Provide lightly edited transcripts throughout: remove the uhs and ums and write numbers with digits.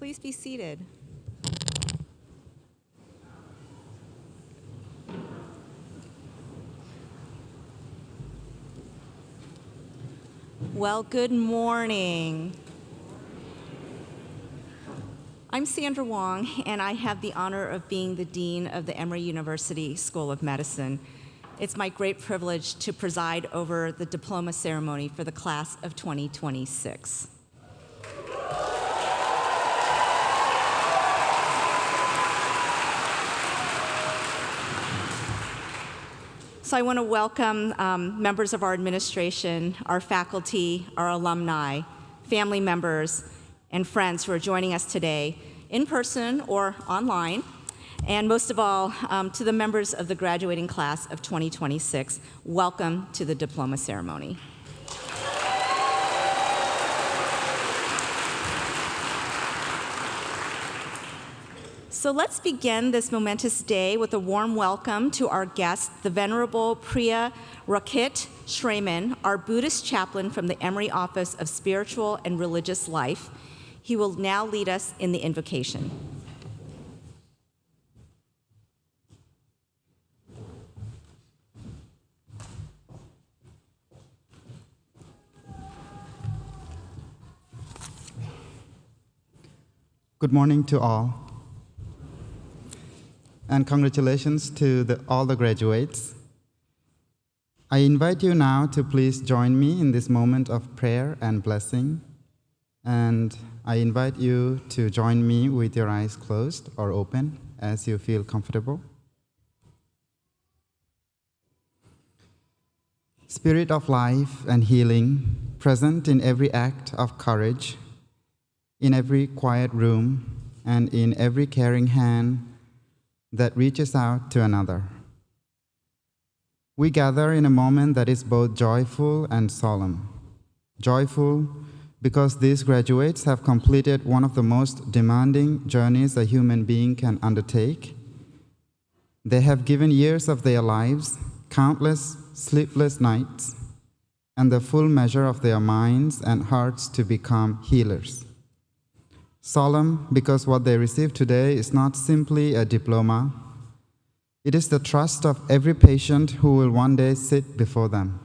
Please be seated. Well, good morning. I'm Sandra Wong, and I have the honor of being the Dean of the Emory University School of Medicine. It's my great privilege to preside over the diploma ceremony for the class of 2026. So I want to welcome members of our administration, our faculty, our alumni, family members, and friends who are joining us today in person or online, and most of all, to the members of the graduating class of 2026, welcome to the diploma ceremony. So let's begin this momentous day with a warm welcome to our guest, the Venerable Priya Rakit Shraman, our Buddhist chaplain from the Emory Office of Spiritual and Religious Life. He will now lead us in the invocation. Good morning to all. And congratulations to all the graduates. I invite you now to please join me in this moment of prayer and blessing. And I invite you to join me with your eyes closed or open as you feel comfortable. Spirit of life and healing, present in every act of courage, in every quiet room, and in every caring hand that reaches out to another. We gather in a moment that is both joyful and solemn. Joyful because these graduates have completed one of the most demanding journeys a human being can undertake. They have given years of their lives, countless sleepless nights, and the full measure of their minds and hearts to become healers. Solemn because what they receive today is not simply a diploma. It is the trust of every patient who will one day sit before them.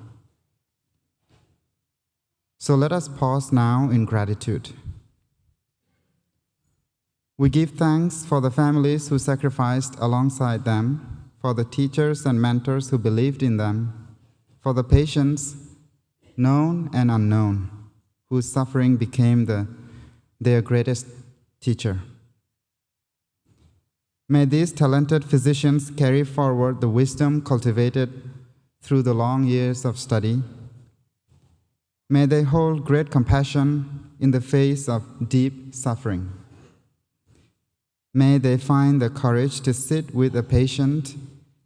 So let us pause now in gratitude. We give thanks for the families who sacrificed alongside them, for the teachers and mentors who believed in them, for the patients, known and unknown, whose suffering became their greatest teacher. May these talented physicians carry forward the wisdom cultivated through the long years of study. May they hold great compassion in the face of deep suffering. May they find the courage to sit with a patient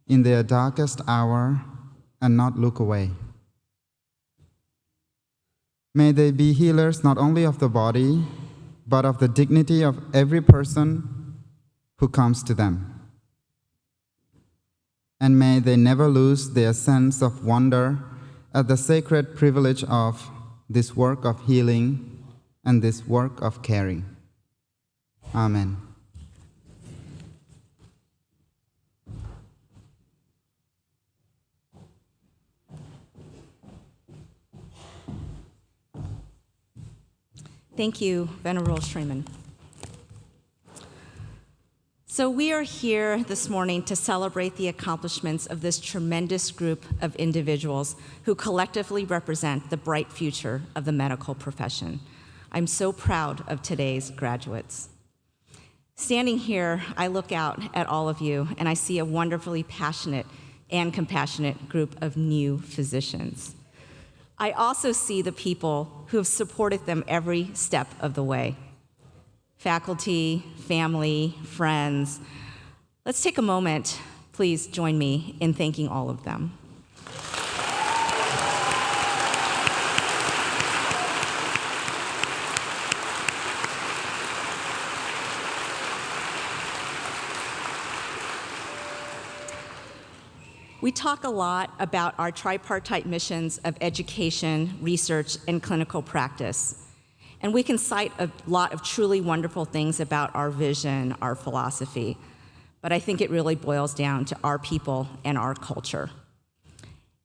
in their darkest hour and not look away. May they be healers not only of the body, but of the dignity of every person who comes to them. And may they never lose their sense of wonder at the sacred privilege of this work of healing and this work of caring. Amen. Thank you, Venerable Shraman. So we are here this morning to celebrate the accomplishments of this tremendous group of individuals who collectively represent the bright future of the medical profession. I'm so proud of today's graduates. Standing here, I look out at all of you and I see a wonderfully passionate and compassionate group of new physicians. I also see the people who have supported them every step of the way. Faculty, family, friends. Let's take a moment. Please join me in thanking all of them. We talk a lot about our tripartite missions of education, research, and clinical practice. And we can cite a lot of truly wonderful things about our vision, our philosophy, but I think it really boils down to our people and our culture.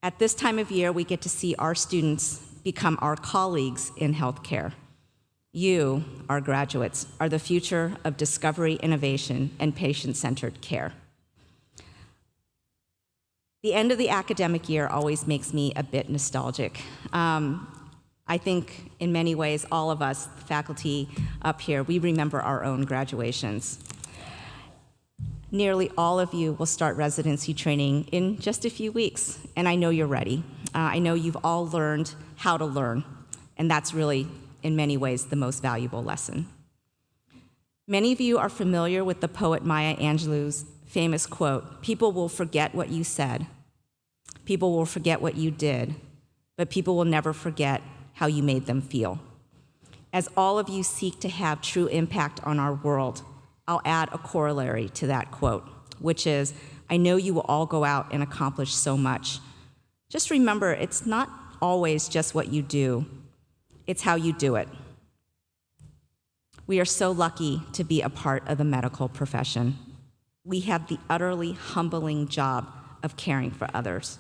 At this time of year, we get to see our students become our colleagues in healthcare. You, our graduates, are the future of discovery, innovation, and patient-centered care. The end of the academic year always makes me a bit nostalgic. I think in many ways, all of us, the faculty up here, we remember our own graduations. Nearly all of you will start residency training in just a few weeks, and I know you're ready. I know you've all learned how to learn, and that's really, in many ways, the most valuable lesson. Many of you are familiar with the poet Maya Angelou's famous quote, "People will forget what you said, people will forget what you did, but people will never forget how you made them feel." As all of you seek to have true impact on our world, I'll add a corollary to that quote, which is, I know you will all go out and accomplish so much. Just remember, it's not always just what you do, it's how you do it. We are so lucky to be a part of the medical profession. We have the utterly humbling job of caring for others.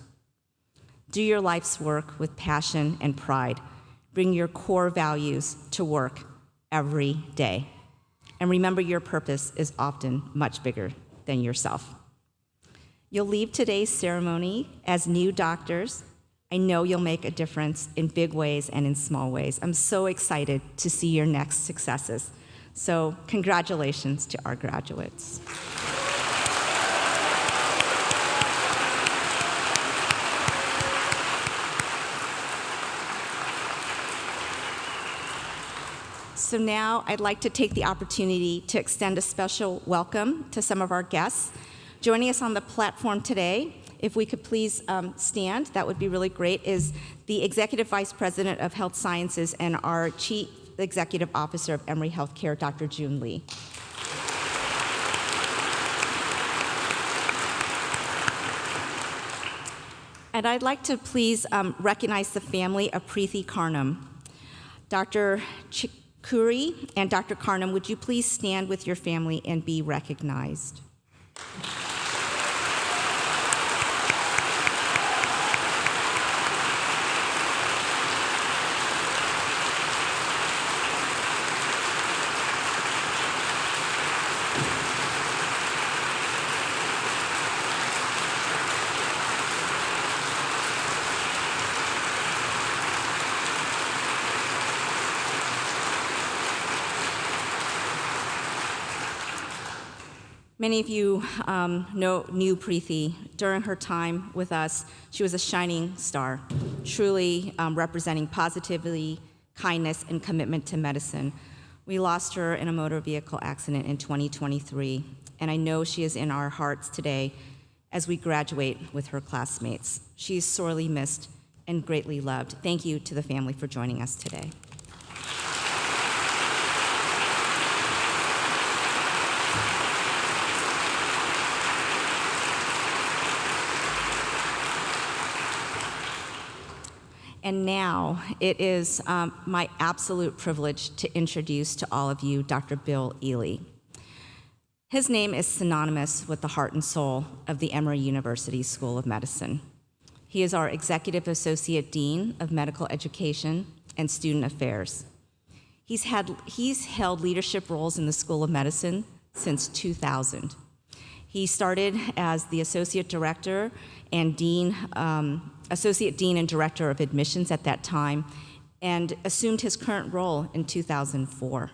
Do your life's work with passion and pride. Bring your core values to work every day. And remember, your purpose is often much bigger than yourself. You'll leave today's ceremony as new doctors. I know you'll make a difference in big ways and in small ways. I'm so excited to see your next successes. So congratulations to our graduates. So now I'd like to take the opportunity to extend a special welcome to some of our guests. Joining us on the platform today, if we could please stand, that would be really great, is the Executive Vice President of Health Sciences and our Chief Executive Officer of Emory Healthcare, Dr. June Lee. And I'd like to please recognize the family of Preethi Karnam. Dr. Khoury and Dr. Karnam, would you please stand with your family and be recognized? Many of you knew Preethi. During her time with us, she was a shining star, truly representing positivity, kindness, and commitment to medicine. We lost her in a motor vehicle accident in 2023, and I know she is in our hearts today as we graduate with her classmates. She is sorely missed and greatly loved. Thank you to the family for joining us today. And now it is my absolute privilege to introduce to all of you Dr. Bill Ely. His name is synonymous with the heart and soul of the Emory University School of Medicine. He is our Executive Associate Dean of Medical Education and Student Affairs. He's held leadership roles in the School of Medicine since 2000. He started as the Associate Director and Associate Dean and Director of Admissions at that time, and assumed his current role in 2004.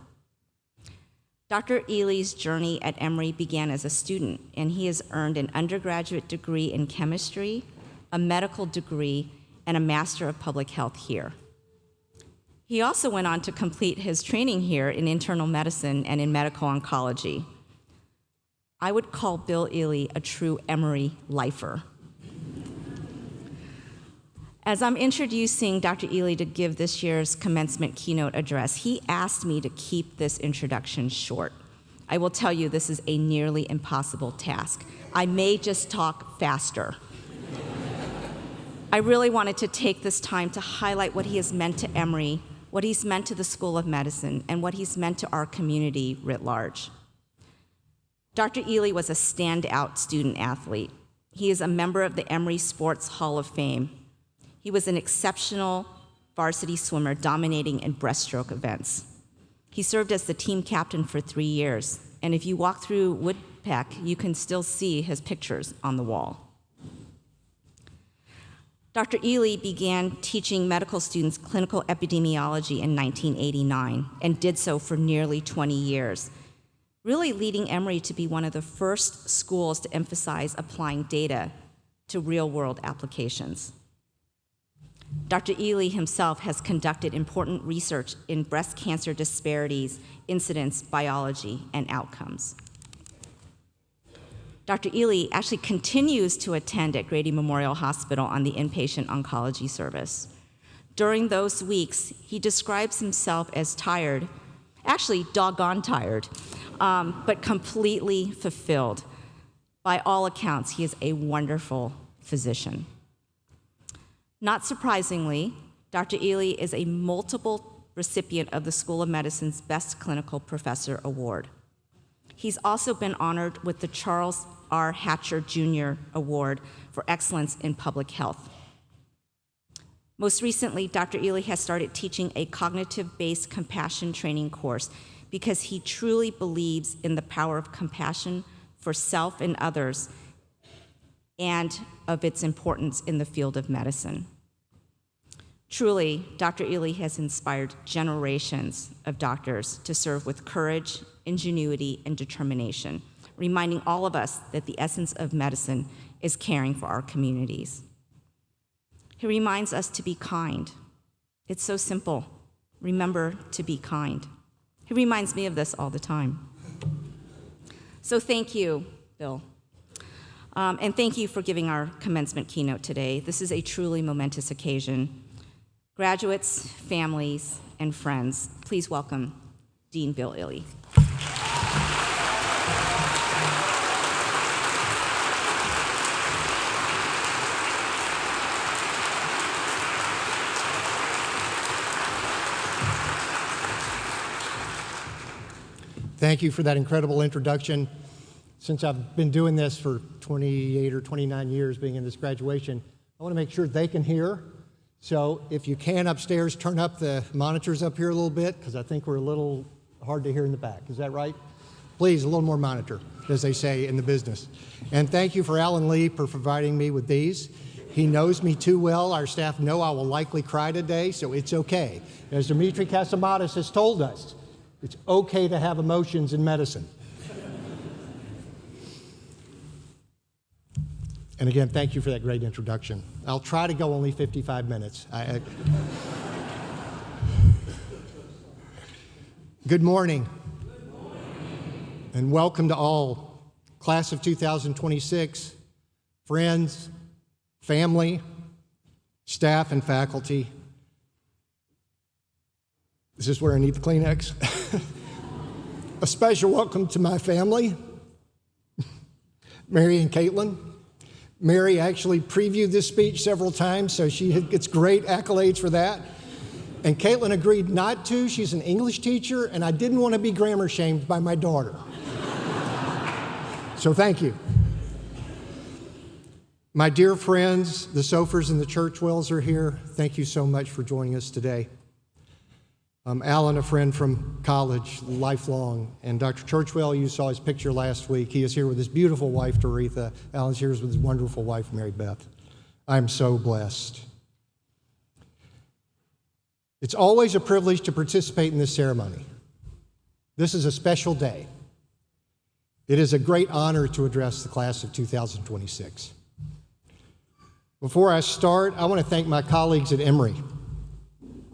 Dr. Ely's journey at Emory began as a student, and he has earned an undergraduate degree in chemistry, a medical degree, and a Master of Public Health here. He also went on to complete his training here in internal medicine and in medical oncology. I would call Bill Ely a true Emory lifer. As I'm introducing Dr. Ely to give this year's commencement keynote address, he asked me to keep this introduction short. I will tell you this is a nearly impossible task. I may just talk faster. I really wanted to take this time to highlight what he has meant to Emory what he's meant to the School of Medicine, and what he's meant to our community writ large. Dr. Ely was a standout student athlete. He is a member of the Emory Sports Hall of Fame. He was an exceptional varsity swimmer dominating in breaststroke events. He served as the team captain for 3 years, and if you walk through Woodpeck, you can still see his pictures on the wall. Dr. Ely began teaching medical students clinical epidemiology in 1989 and did so for nearly 20 years, really leading Emory to be one of the first schools to emphasize applying data to real-world applications. Dr. Ely himself has conducted important research in breast cancer disparities, incidence, biology, and outcomes. Dr. Ely actually continues to attend at Grady Memorial Hospital on the inpatient oncology service. During those weeks, he describes himself as tired, actually doggone tired, but completely fulfilled. By all accounts, he is a wonderful physician. Not surprisingly, Dr. Ely is a multiple recipient of the School of Medicine's Best Clinical Professor Award. He's also been honored with the Charles R. Hatcher Jr. Award for Excellence in Public Health. Most recently, Dr. Ely has started teaching a cognitive-based compassion training course because he truly believes in the power of compassion for self and others and of its importance in the field of medicine. Truly, Dr. Ely has inspired generations of doctors to serve with courage, ingenuity, and determination, reminding all of us that the essence of medicine is caring for our communities. He reminds us to be kind. It's so simple. Remember to be kind. He reminds me of this all the time. So thank you, Bill. And thank you for giving our commencement keynote today. This is a truly momentous occasion. Graduates, families, and friends, please welcome Dean Bill Ely. Thank you for that incredible introduction. Since I've been doing this for 28 or 29 years, being in this graduation, I want to make sure they can hear. So if you can upstairs, turn up the monitors up here a little bit, because I think we're a little hard to hear in the back. Is that right? Please, a little more monitor, as they say in the business. And thank you for Alan Lee for providing me with these. He knows me too well. Our staff know I will likely cry today, so it's okay. As Dimitri Casamatis has told us, it's okay to have emotions in medicine. And again, thank you for that great introduction. I'll try to go only 55 minutes. Good morning. Good morning. And welcome to all, class of 2026, friends, family, staff, and faculty. Is this where I need the Kleenex? A special welcome to my family, Mary and Caitlin. Mary actually previewed this speech several times, so she gets great accolades for that. And Caitlin agreed not to. She's an English teacher, and I didn't want to be grammar shamed by my daughter. So thank you. My dear friends, the Sofers and the Churchwells are here. Thank you so much for joining us today. Alan, a friend from college, lifelong, and Dr. Churchwell, you saw his picture last week. He is here with his beautiful wife, Doretha. Alan's here with his wonderful wife, Mary Beth. I'm so blessed. It's always a privilege to participate in this ceremony. This is a special day. It is a great honor to address the class of 2026. Before I start, I want to thank my colleagues at Emory,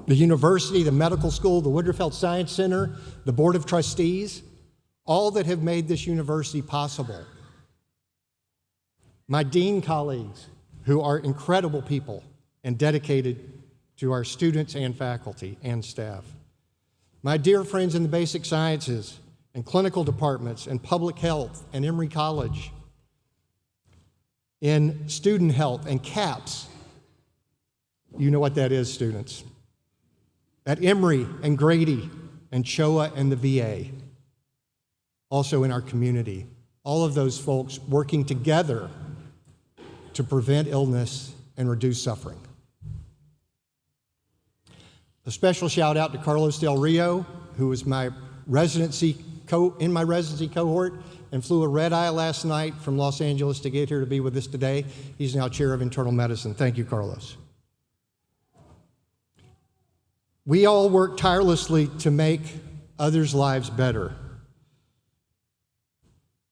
the university, the medical school, the Woodruff Health Science Center, the Board of Trustees, all that have made this university possible. My dean colleagues, who are incredible people and dedicated to our students and faculty and staff. My dear friends in the basic sciences and clinical departments and public health and Emory College, in student health and CAPS. You know what that is, students. at Emory and Grady and Choa and the VA, also in our community. All of those folks working together to prevent illness and reduce suffering. A special shout out to Carlos Del Rio, who was in my residency cohort and flew a red eye last night from Los Angeles to get here to be with us today. He's now chair of internal medicine. Thank you, Carlos. We all work tirelessly to make others' lives better.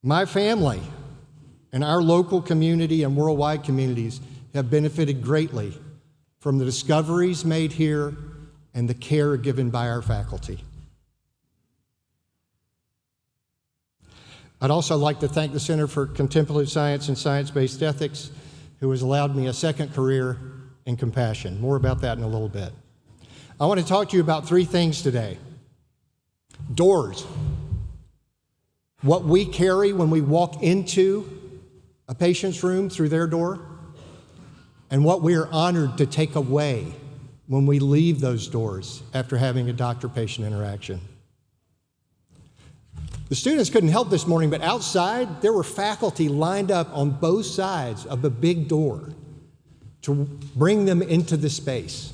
My family and our local community and worldwide communities have benefited greatly from the discoveries made here and the care given by our faculty. I'd also like to thank the Center for Contemplative Science and Science-Based Ethics, who has allowed me a second career in compassion. More about that in a little bit. I want to talk to you about three things today. Doors. What we carry when we walk into a patient's room through their door, and what we are honored to take away when we leave those doors after having a doctor-patient interaction. The students couldn't help this morning, but outside there were faculty lined up on both sides of the big door to bring them into the space.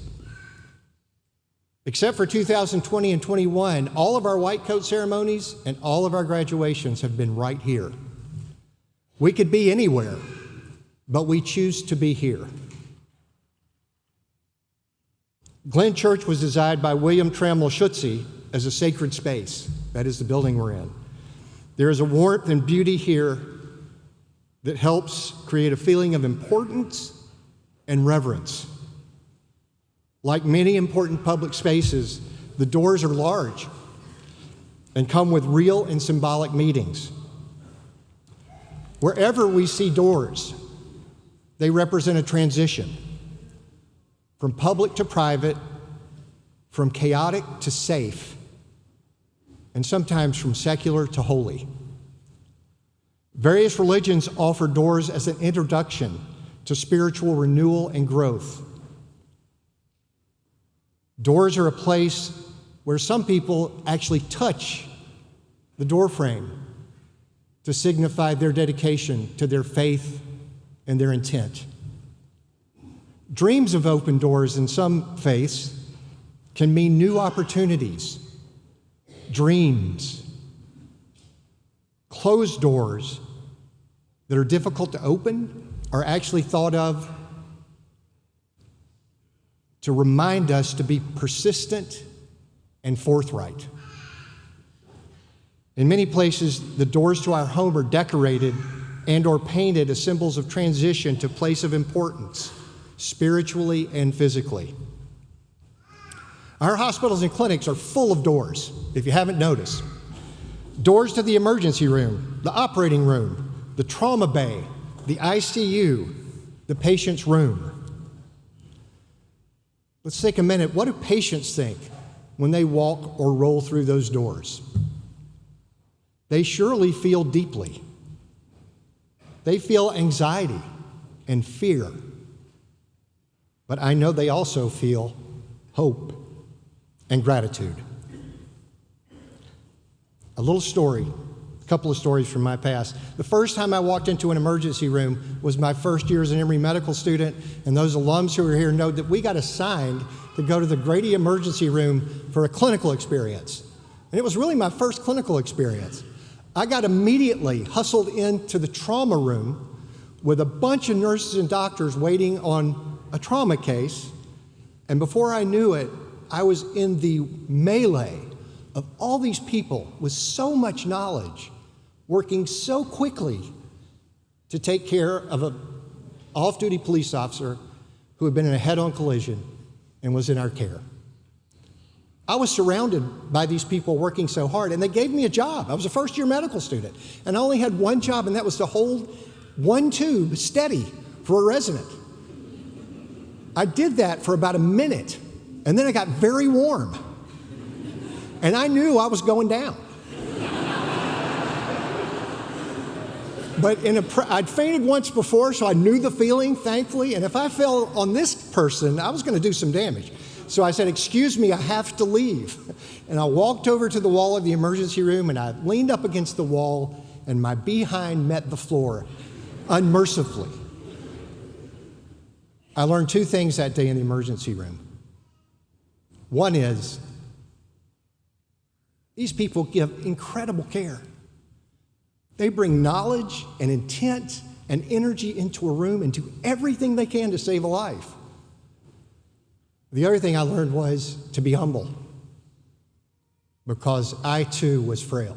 Except for 2020 and 21, all of our white coat ceremonies and all of our graduations have been right here. We could be anywhere, but we choose to be here. Glen Church was designed by William Trammell Schutze as a sacred space. That is the building we're in. There is a warmth and beauty here that helps create a feeling of importance and reverence. Like many important public spaces, the doors are large and come with real and symbolic meanings. Wherever we see doors, they represent a transition from public to private, from chaotic to safe, and sometimes from secular to holy. Various religions offer doors as an introduction to spiritual renewal and growth. Doors are a place where some people actually touch the door frame to signify their dedication to their faith and their intent. Dreams of open doors in some faiths can mean new opportunities, dreams. Closed doors that are difficult to open are actually thought of to remind us to be persistent and forthright. In many places, the doors to our home are decorated and or painted as symbols of transition to place of importance, spiritually and physically. Our hospitals and clinics are full of doors, if you haven't noticed. Doors to the emergency room, the operating room, the trauma bay, the ICU, the patient's room. Let's take a minute. What do patients think when they walk or roll through those doors? They surely feel deeply. They feel anxiety and fear. But I know they also feel hope and gratitude. A little story, a couple of stories from my past. The first time I walked into an emergency room was my first year as an Emory medical student, and those alums who are here know that we got assigned to go to the Grady emergency room for a clinical experience. And it was really my first clinical experience. I got immediately hustled into the trauma room with a bunch of nurses and doctors waiting on a trauma case, and before I knew it, I was in the melee of all these people with so much knowledge, working so quickly to take care of an off-duty police officer who had been in a head-on collision and was in our care. I was surrounded by these people working so hard, and they gave me a job. I was a first-year medical student, and I only had one job, and that was to hold one tube steady for a resident. I did that for about a minute, and then I got very warm, and I knew I was going down. But I'd fainted once before, so I knew the feeling, thankfully, and if I fell on this person, I was going to do some damage. So I said, excuse me, I have to leave. And I walked over to the wall of the emergency room, and I leaned up against the wall, and my behind met the floor unmercifully. I learned two things that day in the emergency room. One is, these people give incredible care. They bring knowledge and intent and energy into a room and do everything they can to save a life. The other thing I learned was to be humble, because I too was frail.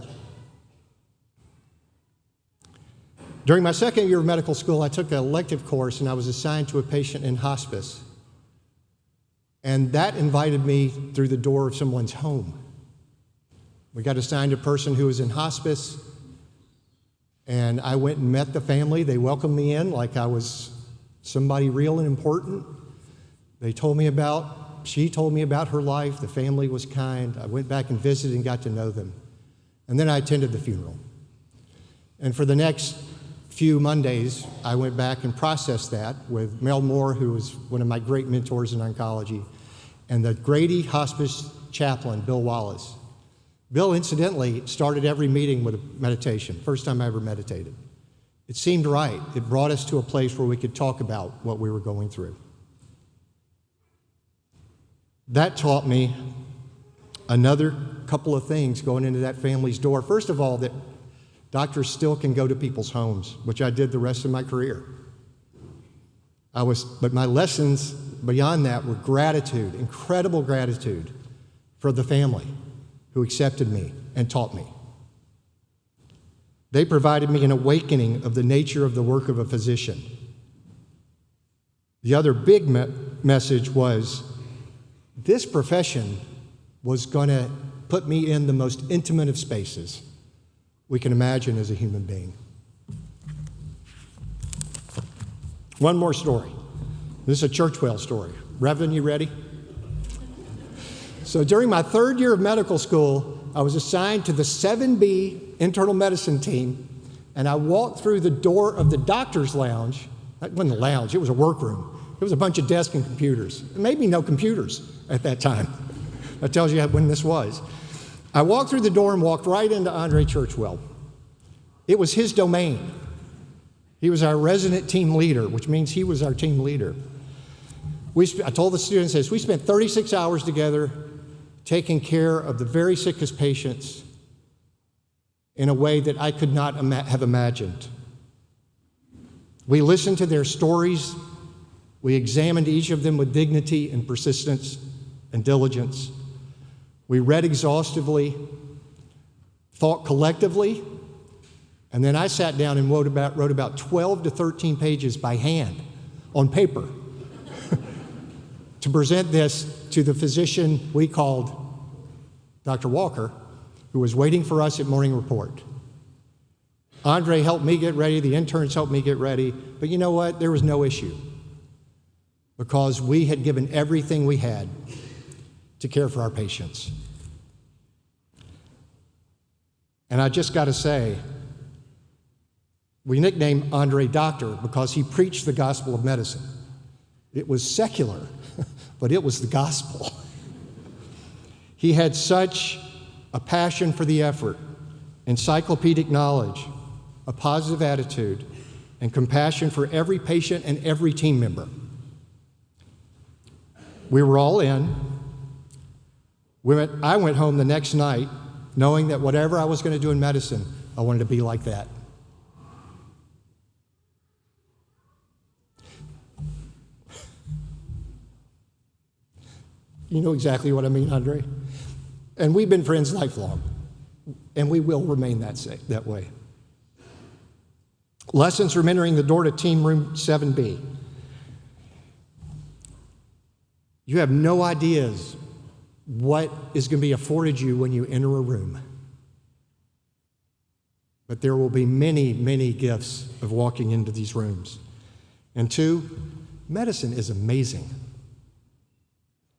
During my second year of medical school, I took an elective course and I was assigned to a patient in hospice. And that invited me through the door of someone's home. We got assigned a person who was in hospice, and I went and met the family. They welcomed me in like I was somebody real and important. She told me about her life. The family was kind. I went back and visited and got to know them. And then I attended the funeral. And for the next few Mondays, I went back and processed that with Mel Moore, who was one of my great mentors in oncology, and the Grady Hospice chaplain, Bill Wallace. Bill, incidentally, started every meeting with a meditation, first time I ever meditated. It seemed right. It brought us to a place where we could talk about what we were going through. That taught me another couple of things going into that family's door. First of all, that doctors still can go to people's homes, which I did the rest of my career. But my lessons beyond that were gratitude, incredible gratitude for the family who accepted me and taught me. They provided me an awakening of the nature of the work of a physician. The other big message was this profession was going to put me in the most intimate of spaces we can imagine as a human being. One more story. This is a Churchwell story. Reverend, you ready? So during my third year of medical school, I was assigned to the 7B internal medicine team, and I walked through the door of the doctor's lounge. That wasn't a lounge, it was a workroom. It was a bunch of desks and computers. Maybe no computers at that time. That tells you when this was. I walked through the door and walked right into Andre Churchwell. It was his domain. He was our resident team leader, which means he was our team leader. I told the students this, we spent 36 hours together taking care of the very sickest patients in a way that I could not have imagined. We listened to their stories. We examined each of them with dignity and persistence and diligence. We read exhaustively, thought collectively, and then I sat down and wrote about 12 to 13 pages by hand on paper to present this to the physician we called Dr. Walker, who was waiting for us at morning report. Andre helped me get ready, the interns helped me get ready, but you know what? There was no issue because we had given everything we had to care for our patients. And I just got to say, we nicknamed Andre Doctor because he preached the gospel of medicine. It was secular, but it was the gospel. He had such a passion for the effort, encyclopedic knowledge, a positive attitude, and compassion for every patient and every team member. We were all in. I went home the next night knowing that whatever I was going to do in medicine, I wanted to be like that. You know exactly what I mean, Andre. And we've been friends lifelong, and we will remain that way. Lessons from entering the door to Team Room 7B. You have no ideas what is going to be afforded you when you enter a room. But there will be many, many gifts of walking into these rooms. And two, medicine is amazing.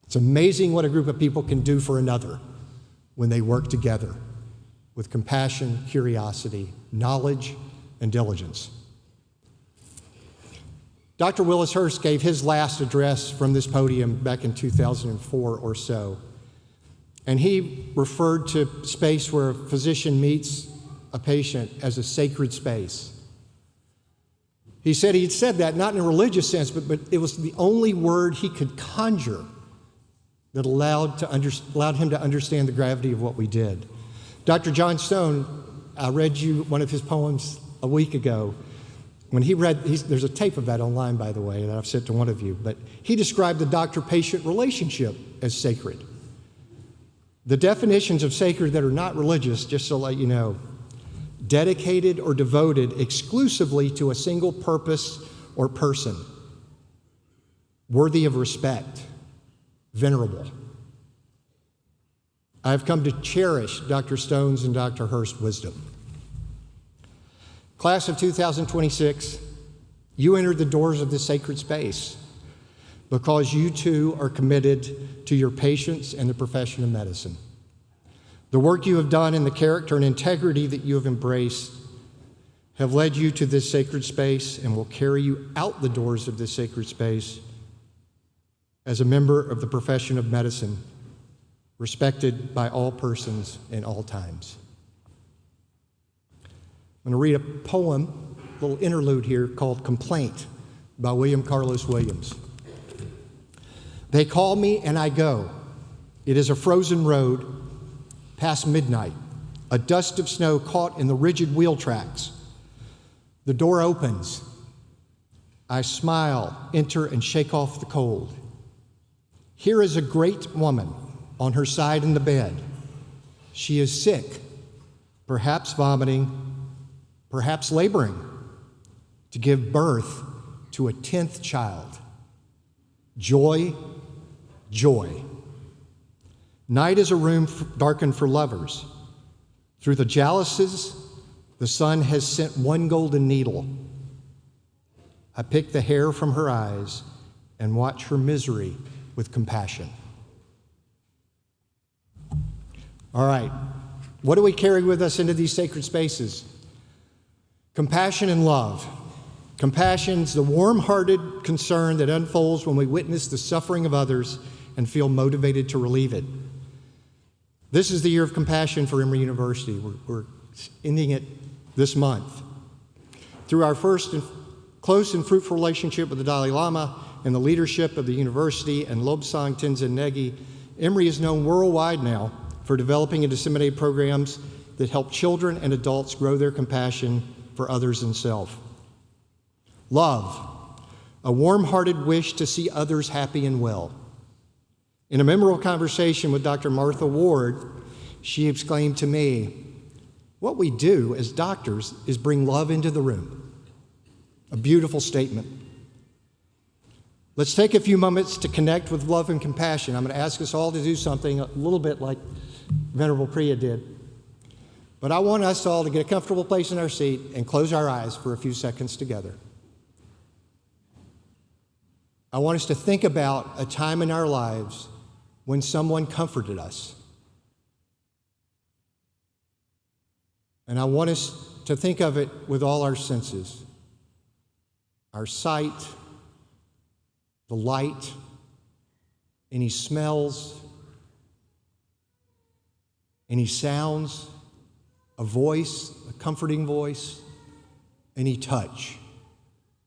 It's amazing what a group of people can do for another when they work together with compassion, curiosity, knowledge, and diligence. Dr. Willis Hurst gave his last address from this podium back in 2004 or so. And he referred to space where a physician meets a patient as a sacred space. He said he'd said that not in a religious sense, but it was the only word he could conjure that allowed him to understand the gravity of what we did. Dr. John Stone, I read you one of his poems a week ago. When he read, there's a tape of that online, by the way, that I've sent to one of you, but he described the doctor-patient relationship as sacred. The definitions of sacred that are not religious, just to let you know, dedicated or devoted exclusively to a single purpose or person, worthy of respect, venerable. I have come to cherish Dr. Stone's and Dr. Hurst's wisdom. Class of 2026, you entered the doors of this sacred space because you too are committed to your patients and the profession of medicine. The work you have done and the character and integrity that you have embraced have led you to this sacred space and will carry you out the doors of this sacred space as a member of the profession of medicine, respected by all persons in all times. I'm going to read a poem, a little interlude here, called Complaint by William Carlos Williams. They call me and I go. It is a frozen road past midnight, a dust of snow caught in the rigid wheel tracks. The door opens. I smile, enter, and shake off the cold. Here is a great woman on her side in the bed. She is sick, perhaps vomiting, perhaps laboring to give birth to a 10th child. Joy, joy. Night is a room darkened for lovers. Through the jalousies, the sun has sent one golden needle. I pick the hair from her eyes and watch her misery with compassion. All right, what do we carry with us into these sacred spaces? Compassion and love. Compassion's the warm-hearted concern that unfolds when we witness the suffering of others and feel motivated to relieve it. This is the year of compassion for Emory University. We're ending it this month. Through our first and close and fruitful relationship with the Dalai Lama and the leadership of the university and Lobsang Tenzin Negi, Emory is known worldwide now for developing and disseminating programs that help children and adults grow their compassion for others and self. Love, a warm-hearted wish to see others happy and well. In a memorable conversation with Dr. Martha Ward, she exclaimed to me, "What we do as doctors is bring love into the room." A beautiful statement. Let's take a few moments to connect with love and compassion. I'm going to ask us all to do something a little bit like Venerable Priya did. But I want us all to get a comfortable place in our seat and close our eyes for a few seconds together. I want us to think about a time in our lives when someone comforted us. And I want us to think of it with all our senses. Our sight, the light, any smells, any sounds, a voice, a comforting voice, any touch,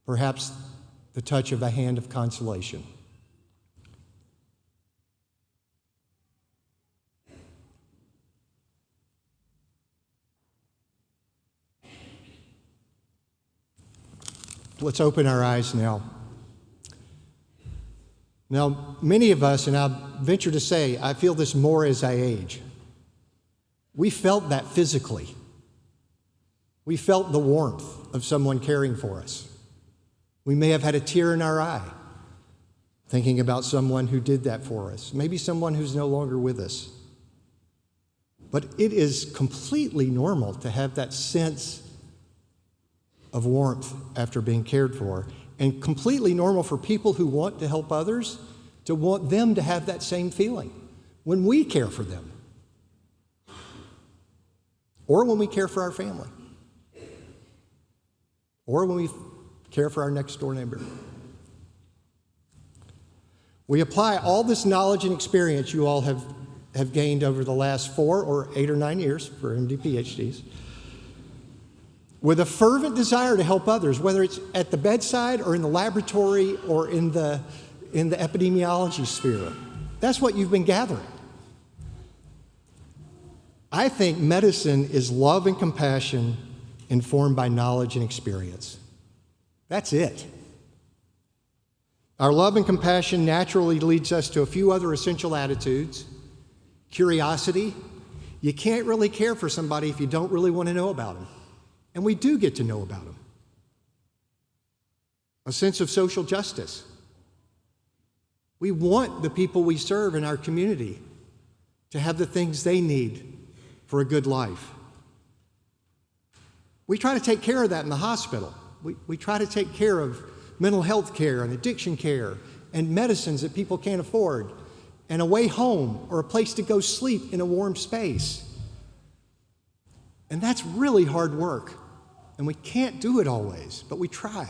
perhaps the touch of a hand of consolation. Let's open our eyes now. Now, many of us, and I venture to say, I feel this more as I age, we felt that physically. We felt the warmth of someone caring for us. We may have had a tear in our eye thinking about someone who did that for us, maybe someone who's no longer with us. But it is completely normal to have that sense of warmth after being cared for, and completely normal for people who want to help others to want them to have that same feeling when we care for them or when we care for our family or when we care for our next door neighbor. We apply all this knowledge and experience you all have gained over the last 4 or 8 or 9 years for MD PhDs with a fervent desire to help others, whether it's at the bedside or in the laboratory or in the epidemiology sphere. That's what you've been gathering. I think medicine is love and compassion informed by knowledge and experience. That's it. Our love and compassion naturally leads us to a few other essential attitudes. Curiosity. You can't really care for somebody if you don't really want to know about them. And we do get to know about them. A sense of social justice. We want the people we serve in our community to have the things they need for a good life. We try to take care of that in the hospital. We try to take care of mental health care and addiction care and medicines that people can't afford and a way home or a place to go sleep in a warm space. And that's really hard work. And we can't do it always, but we try.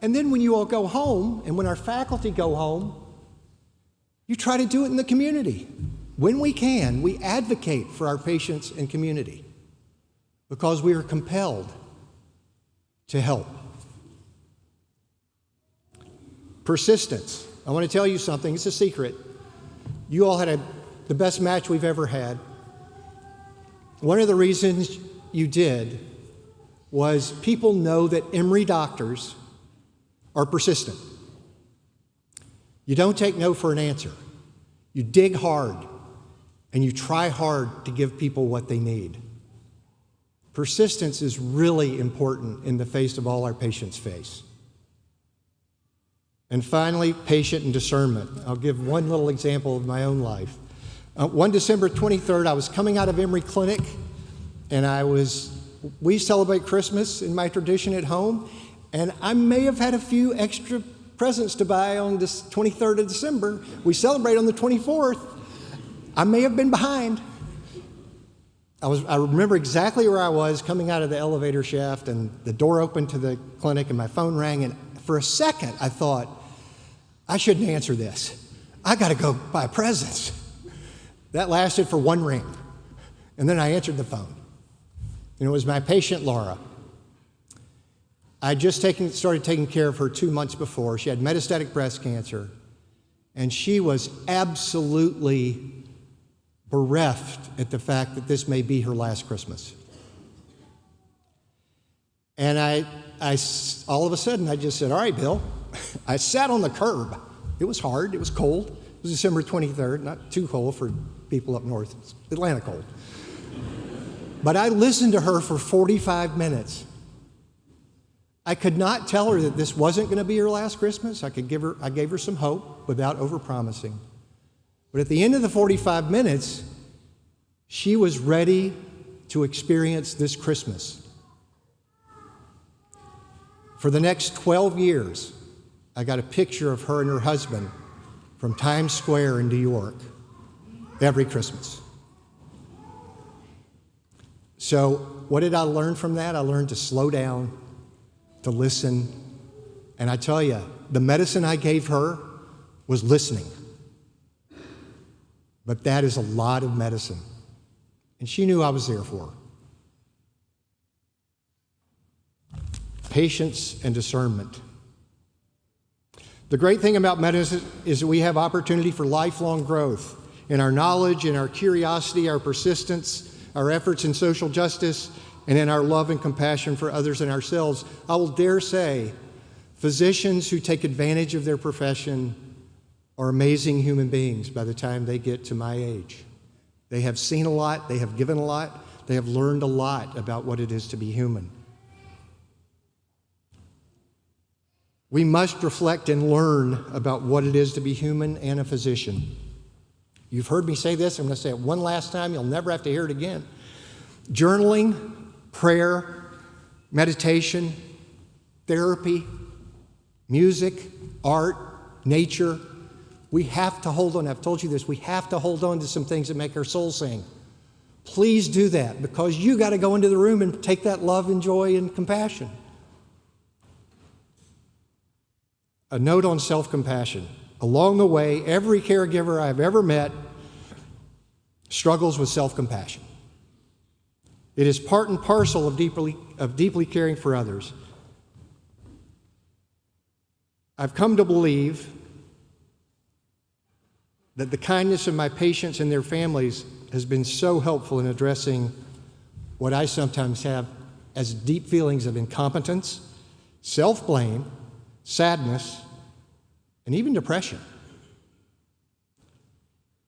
And then when you all go home, and when our faculty go home, you try to do it in the community. When we can, we advocate for our patients and community because we are compelled to help. Persistence. I want to tell you something. It's a secret. You all had the best match we've ever had. One of the reasons you did was people know that Emory doctors are persistent. You don't take no for an answer. You dig hard, and you try hard to give people what they need. Persistence is really important in the face of all our patients face. And finally, patient and discernment. I'll give one little example of my own life. One December 23rd, I was coming out of Emory Clinic, and we celebrate Christmas in my tradition at home, and I may have had a few extra presents to buy on this 23rd of December. We celebrate on the 24th. I may have been behind. I remember exactly where I was coming out of the elevator shaft, and the door opened to the clinic, and my phone rang, and for a second I thought, I shouldn't answer this. I got to go buy presents. That lasted for one ring, and then I answered the phone. And it was my patient, Laura. I just started taking care of her 2 months before. She had metastatic breast cancer, and she was absolutely bereft at the fact that this may be her last Christmas. And I all of a sudden, I just said, all right, Bill. I sat on the curb. It was hard. It was cold. It was December 23rd, not too cold for people up north. It's Atlanta cold. But I listened to her for 45 minutes. I could not tell her that this wasn't going to be her last Christmas. I gave her some hope without overpromising. But at the end of the 45 minutes, she was ready to experience this Christmas. For the next 12 years, I got a picture of her and her husband from Times Square in New York every Christmas. So what did I learn from that? I learned to slow down, to listen. And I tell you, the medicine I gave her was listening. But that is a lot of medicine. And she knew I was there for her. Patience and discernment. The great thing about medicine is that we have opportunity for lifelong growth in our knowledge, in our curiosity, our persistence, our efforts in social justice, and in our love and compassion for others and ourselves. I will dare say, physicians who take advantage of their profession are amazing human beings by the time they get to my age. They have seen a lot, they have given a lot, they have learned a lot about what it is to be human. We must reflect and learn about what it is to be human and a physician. You've heard me say this. I'm going to say it one last time. You'll never have to hear it again. Journaling, prayer, meditation, therapy, music, art, nature. We have to hold on. I've told you this. We have to hold on to some things that make our soul sing. Please do that, because you got to go into the room and take that love and joy and compassion. A note on self-compassion. Along the way, every caregiver I've ever met struggles with self-compassion. It is part and parcel of deeply caring for others. I've come to believe that the kindness of my patients and their families has been so helpful in addressing what I sometimes have as deep feelings of incompetence, self-blame, sadness, and even depression.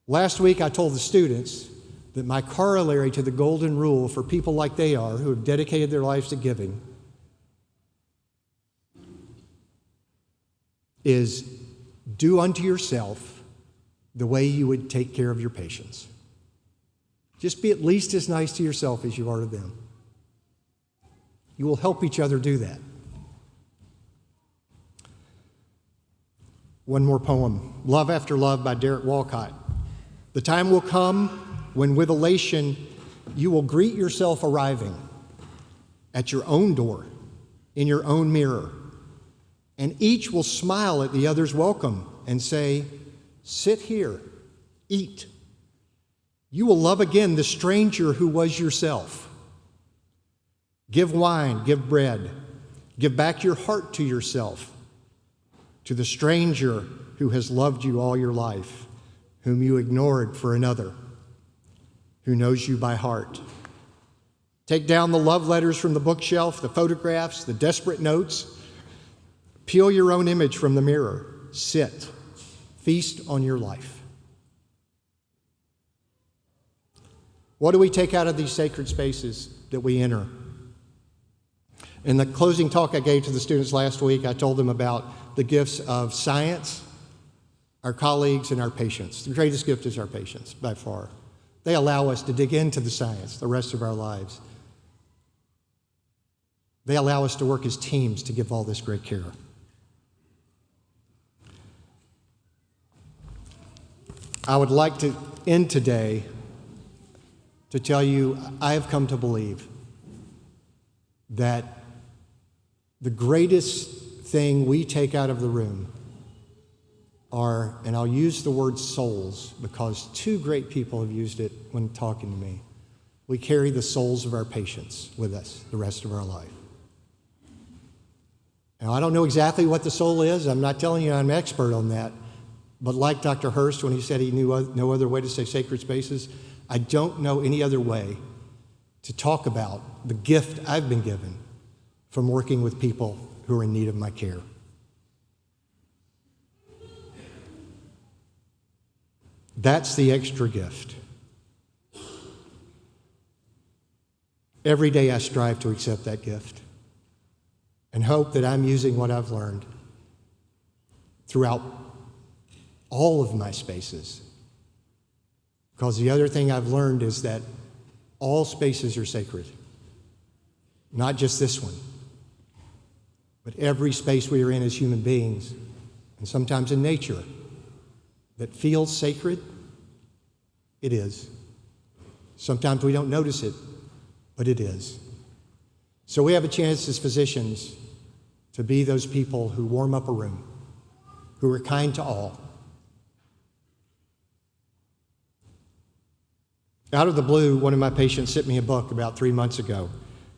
Last week, I told the students that my corollary to the golden rule for people like they are, who have dedicated their lives to giving, is do unto yourself the way you would take care of your patients. Just be at least as nice to yourself as you are to them. You will help each other do that. One more poem, Love After Love by Derek Walcott. The time will come when with elation you will greet yourself arriving at your own door, in your own mirror, and each will smile at the other's welcome and say, sit here, eat. You will love again the stranger who was yourself. Give wine, give bread, give back your heart to yourself, to the stranger who has loved you all your life, whom you ignored for another, who knows you by heart. Take down the love letters from the bookshelf, the photographs, the desperate notes. Peel your own image from the mirror. Sit. Feast on your life. What do we take out of these sacred spaces that we enter? In the closing talk I gave to the students last week, I told them about the gifts of science, our colleagues, and our patients. The greatest gift is our patients, by far. They allow us to dig into the science the rest of our lives. They allow us to work as teams to give all this great care. I would like to end today to tell you I have come to believe that the greatest thing we take out of the room are, and I'll use the word souls because two great people have used it when talking to me. We carry the souls of our patients with us the rest of our life. Now, I don't know exactly what the soul is. I'm not telling you I'm an expert on that. But like Dr. Hurst, when he said he knew no other way to say sacred spaces, I don't know any other way to talk about the gift I've been given from working with people who are in need of my care. That's the extra gift. Every day I strive to accept that gift and hope that I'm using what I've learned throughout all of my spaces. Because the other thing I've learned is that all spaces are sacred. Not just this one, but every space we are in as human beings, and sometimes in nature, that feels sacred, it is. Sometimes we don't notice it, but it is. So we have a chance as physicians to be those people who warm up a room, who are kind to all. Out of the blue, one of my patients sent me a book about 3 months ago,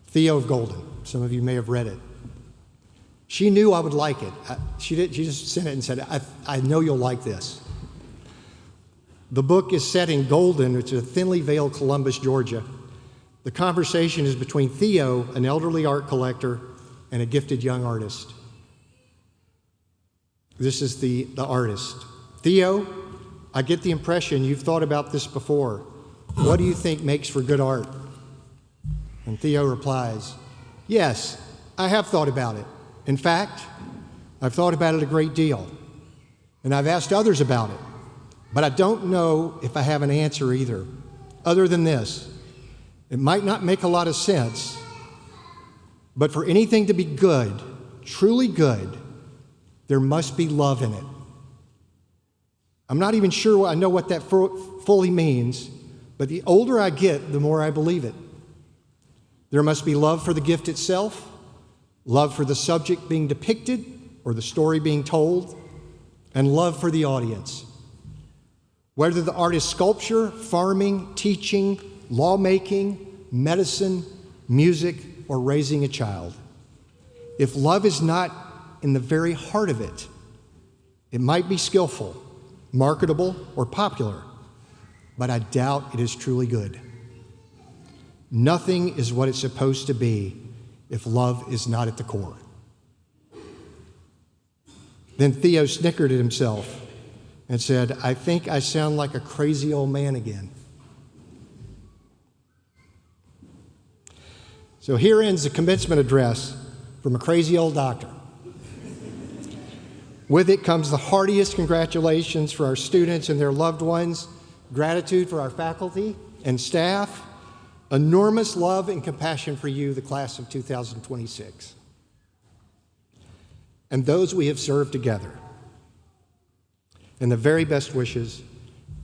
Theo of Golden. Some of you may have read it. She knew I would like it. She just sent it and said, I know you'll like this. The book is set in Golden, which is a thinly veiled Columbus, Georgia. The conversation is between Theo, an elderly art collector, and a gifted young artist. This is the artist. Theo, I get the impression you've thought about this before. What do you think makes for good art? And Theo replies, yes, I have thought about it. In fact, I've thought about it a great deal, and I've asked others about it, but I don't know if I have an answer either, other than this. It might not make a lot of sense, but for anything to be good, truly good, there must be love in it. I'm not even sure I know what that fully means, but the older I get, the more I believe it. There must be love for the gift itself, love for the subject being depicted or the story being told, and love for the audience. Whether the art is sculpture, farming, teaching, lawmaking, medicine, music, or raising a child, if love is not in the very heart of it, it might be skillful, marketable, or popular, but I doubt it is truly good. Nothing is what it's supposed to be if love is not at the core. Then Theo snickered at himself and said, "I think I sound like a crazy old man again." So here ends the commencement address from a crazy old doctor. With it comes the heartiest congratulations for our students and their loved ones, gratitude for our faculty and staff, enormous love and compassion for you, the class of 2026, and those we have served together, and the very best wishes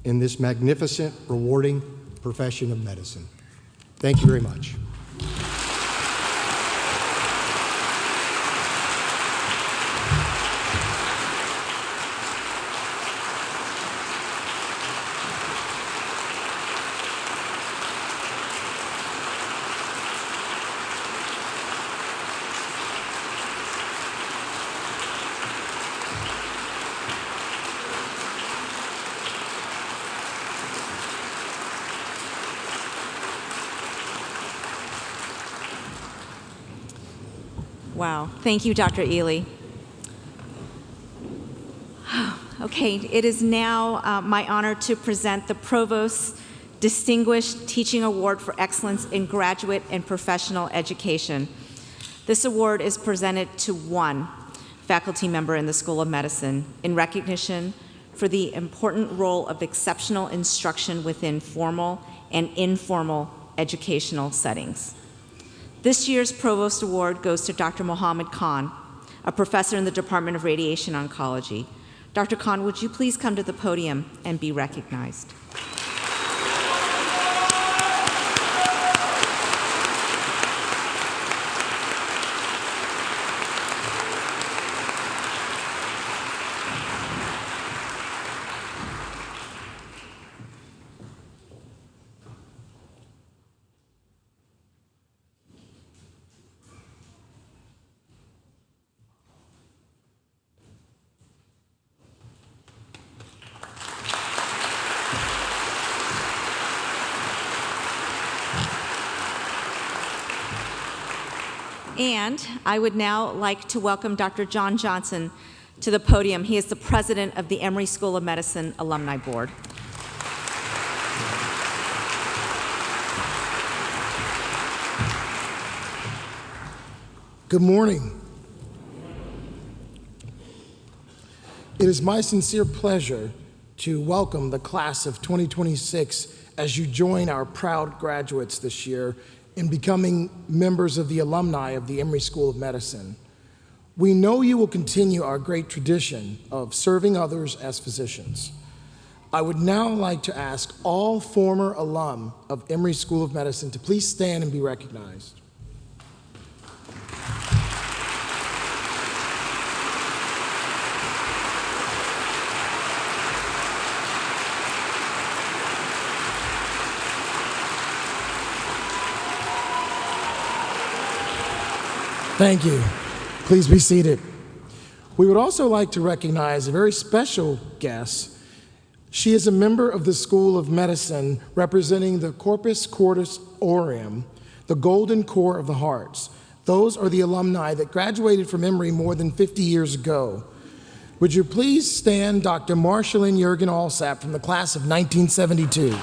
in this magnificent, rewarding profession of medicine. Thank you very much. Wow. Thank you, Dr. Ely. Okay, it is now my honor to present the Provost's Distinguished Teaching Award for Excellence in Graduate and Professional Education. This award is presented to one faculty member in the School of Medicine in recognition for the important role of exceptional instruction within formal and informal educational settings. This year's Provost Award goes to Dr. Mohammed Khan, a professor in the Department of Radiation Oncology. Dr. Khan, would you please come to the podium and be recognized? And I would now like to welcome Dr. John Johnson to the podium. He is the president of the Emory School of Medicine Alumni Board. Good morning. It is my sincere pleasure to welcome the class of 2026 as you join our proud graduates this year in becoming members of the alumni of the Emory School of Medicine. We know you will continue our great tradition of serving others as physicians. I would now like to ask all former alum of Emory School of Medicine to please stand and be recognized. Thank you. Please be seated. We would also like to recognize a very special guest. She is a member of the School of Medicine representing the Corpus Cordis Aureum, the golden core of the hearts. Those are the alumni that graduated from Emory more than 50 years ago. Would you please stand, Dr. Marshalyn Jurgen Alsap from the class of 1972.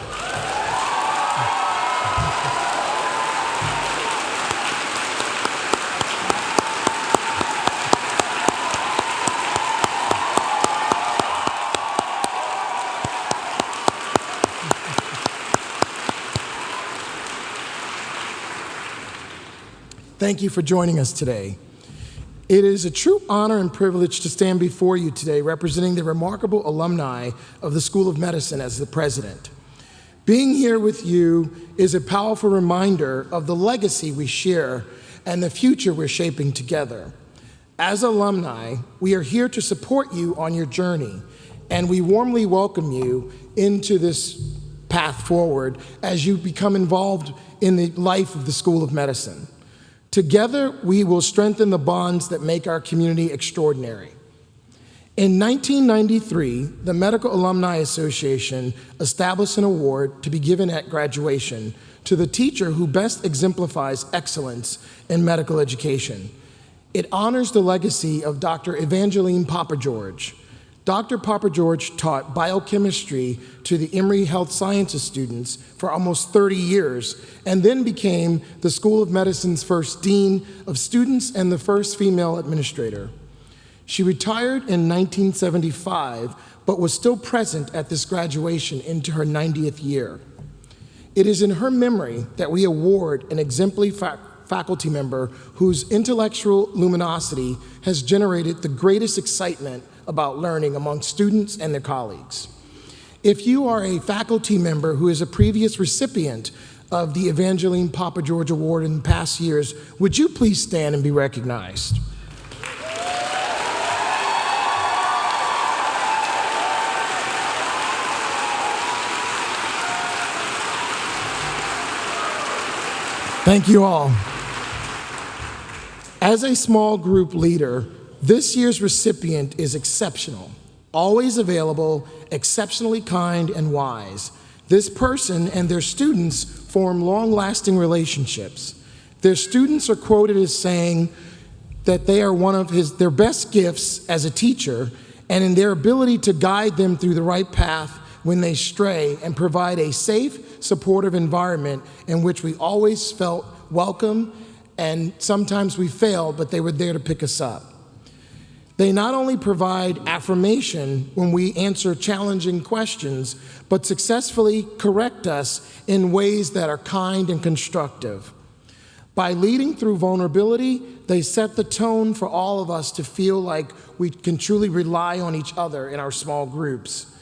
Thank you for joining us today. It is a true honor and privilege to stand before you today representing the remarkable alumni of the School of Medicine as the president. Being here with you is a powerful reminder of the legacy we share and the future we're shaping together. As alumni, we are here to support you on your journey, and we warmly welcome you into this path forward as you become involved in the life of the School of Medicine. Together, we will strengthen the bonds that make our community extraordinary. In 1993, the Medical Alumni Association established an award to be given at graduation to the teacher who best exemplifies excellence in medical education. It honors the legacy of Dr. Evangeline Papageorge. Dr. Papageorge taught biochemistry to the Emory Health Sciences students for almost 30 years, and then became the School of Medicine's first dean of students and the first female administrator. She retired in 1975, but was still present at this graduation into her 90th year. It is in her memory that we award an exemplary faculty member whose intellectual luminosity has generated the greatest excitement about learning among students and their colleagues. If you are a faculty member who is a previous recipient of the Evangeline Papageorge Award in past years, would you please stand and be recognized? Thank you all. As a small group leader, this year's recipient is exceptional, always available, exceptionally kind and wise. This person and their students form long-lasting relationships. Their students are quoted as saying that they are one of their best gifts as a teacher, and in their ability to guide them through the right path when they stray and provide a safe, supportive environment in which we always felt welcome, and sometimes we failed, but they were there to pick us up. They not only provide affirmation when we answer challenging questions, but successfully correct us in ways that are kind and constructive. By leading through vulnerability, they set the tone for all of us to feel like we can truly rely on each other in our small groups,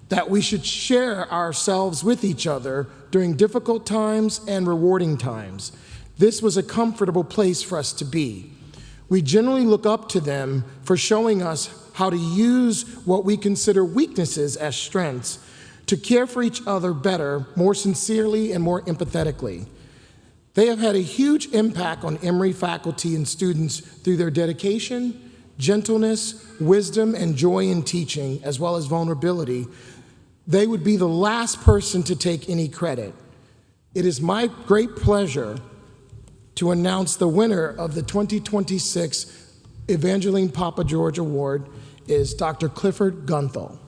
that we should share ourselves with each other during difficult times and rewarding times. This was a comfortable place for us to be. We generally look up to them for showing us how to use what we consider weaknesses as strengths to care for each other better, more sincerely, and more empathetically. They have had a huge impact on Emory faculty and students through their dedication, gentleness, wisdom, and joy in teaching, as well as vulnerability. They would be the last person to take any credit. It is my great pleasure to announce the winner of the 2026 Evangeline Papageorge Award is Dr. Clifford Gunthal.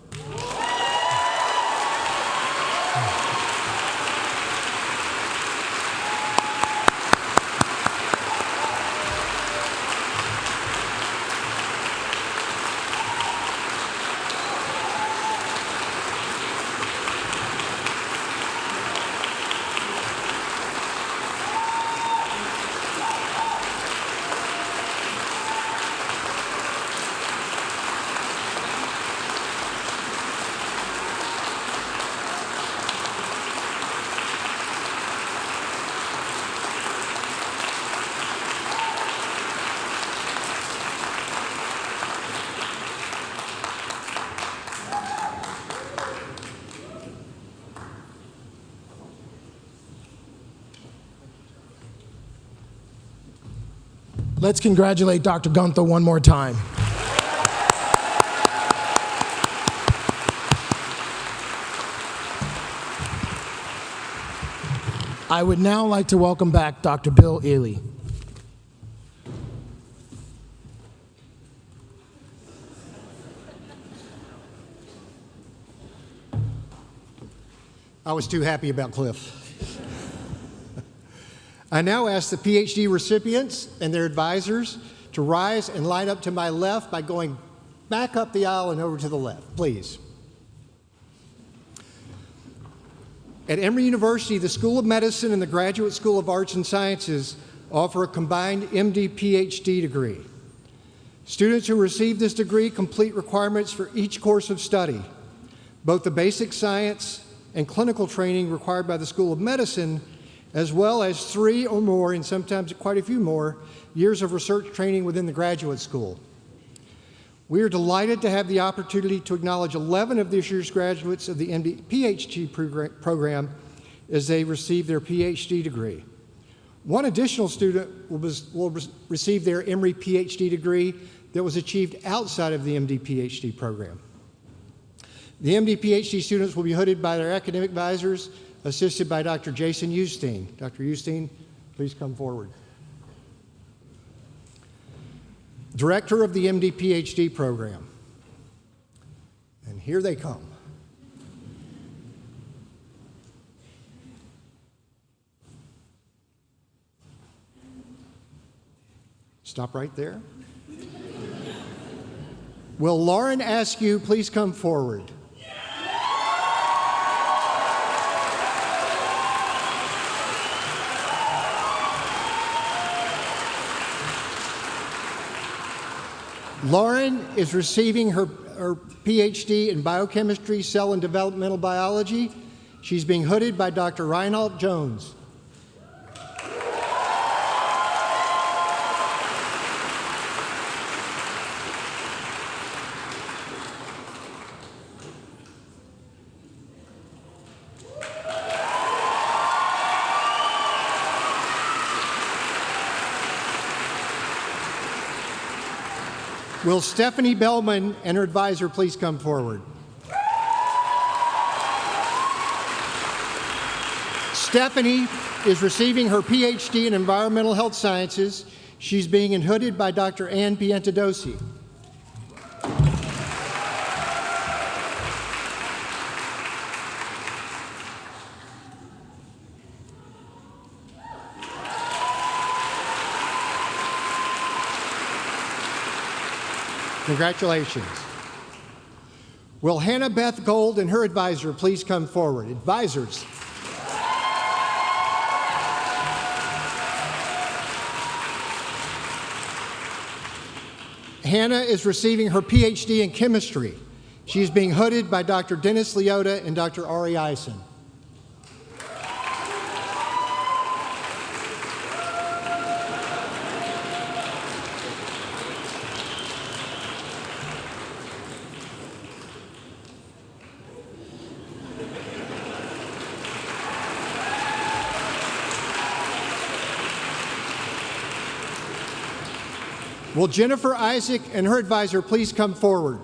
Let's congratulate Dr. Gunthal one more time. I would now like to welcome back Dr. Bill Ely. I was too happy about Cliff. I now ask the PhD recipients and their advisors to rise and line up to my left by going back up the aisle and over to the left, please. At Emory University, the School of Medicine and the Graduate School of Arts and Sciences offer a combined MD-PhD degree. Students who receive this degree complete requirements for each course of study. Both the basic science and clinical training required by the School of Medicine as well as 3 or more, and sometimes quite a few more, years of research training within the graduate school. We are delighted to have the opportunity to acknowledge 11 of this year's graduates of the PhD program as they receive their PhD degree. One additional student will receive their Emory PhD degree that was achieved outside of the MD PhD program. The MD PhD students will be hooded by their academic advisors, assisted by Dr. Jason Eustein. Dr. Eustein, please come forward. Director of the MD PhD program. And here they come. Stop right there. Will Lauren Askew please come forward? Lauren is receiving her PhD in biochemistry, cell and developmental biology. She's being hooded by Dr. Reinhold Jones. Will Stephanie Bellman and her advisor please come forward? Stephanie is receiving her PhD in environmental health sciences. She's being hooded by Dr. Ann Piantadosi. Congratulations. Will Hannah Beth Gold and her advisor please come forward? Advisors. Hannah is receiving her PhD in chemistry. She's being hooded by Dr. Dennis Leota and Dr. Ari Eisen. Will Jennifer Isaac and her advisor please come forward?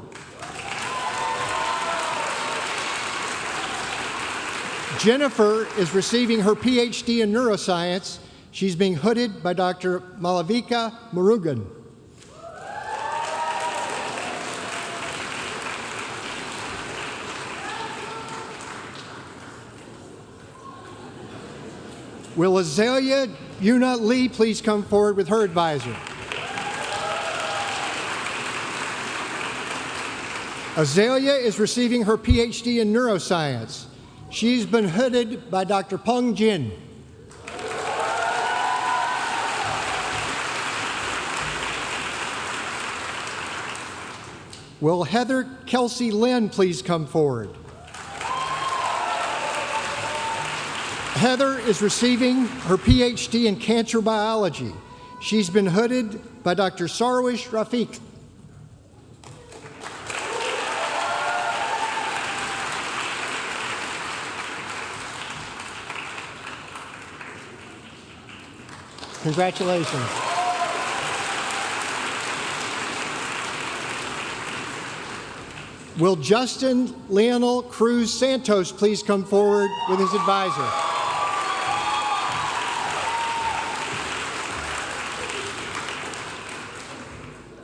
Jennifer is receiving her PhD in neuroscience. She's being hooded by Dr. Malavika Murugan. Will Azalea Yuna Lee please come forward with her advisor? Azalea is receiving her PhD in neuroscience. She's been hooded by Dr. Peng Jin. Will Heather Kelsey Lynn please come forward? Heather is receiving her PhD in cancer biology. She's been hooded by Dr. Sarwish Rafiq. Congratulations. Will Justin Leonel Cruz Santos please come forward with his advisor?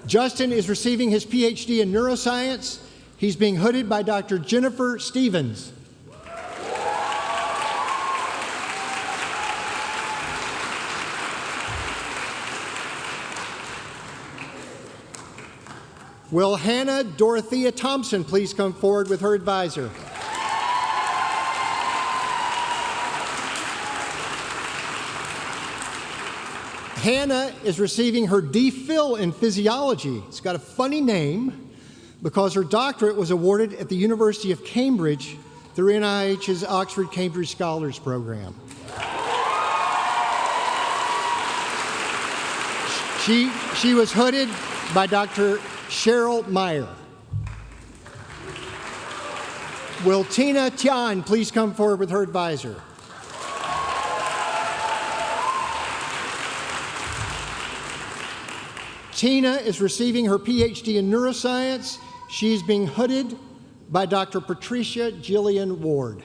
Justin is receiving his PhD in neuroscience. He's being hooded by Dr. Jennifer Stevens. Will Hannah Dorothea Thompson please come forward with her advisor? Hannah is receiving her DPhil in physiology. It's got a funny name because her doctorate was awarded at the University of Cambridge through NIH's Oxford Cambridge Scholars Program. She was hooded by Dr. Cheryl Meyer. Will Tina Tian please come forward with her advisor? Tina is receiving her PhD in neuroscience. She's being hooded by Dr. Patricia Jillian Ward.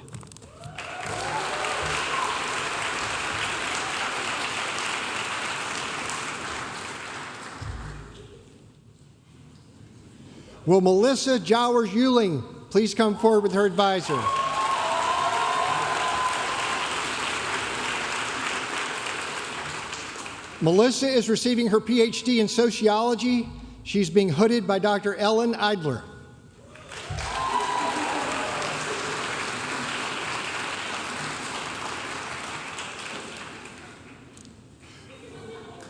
Will Melissa Jowers-Euling please come forward with her advisor? Melissa is receiving her PhD in sociology. She's being hooded by Dr. Ellen Eidler.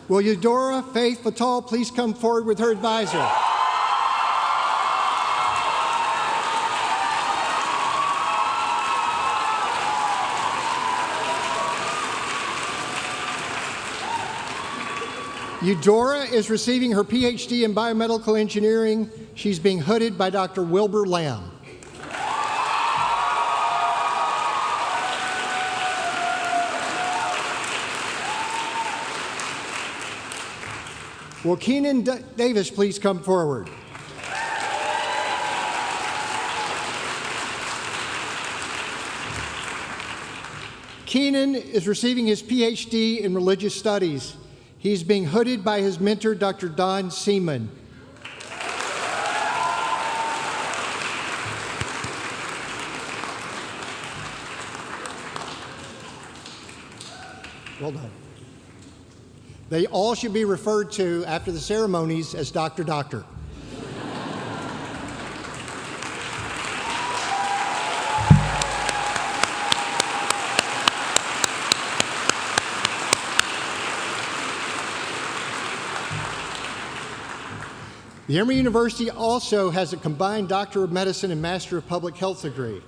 Will Eudora Faith Fatal please come forward with her advisor? Eudora is receiving her PhD in biomedical engineering. She's being hooded by Dr. Wilbur Lamb. Will Keenan Davis please come forward? Keenan is receiving his PhD in religious studies. He's being hooded by his mentor, Dr. Don Seaman. Well done. They all should be referred to after the ceremonies as Dr. Doctor. The Emory University also has a combined Doctor of Medicine and Master of Public Health degree.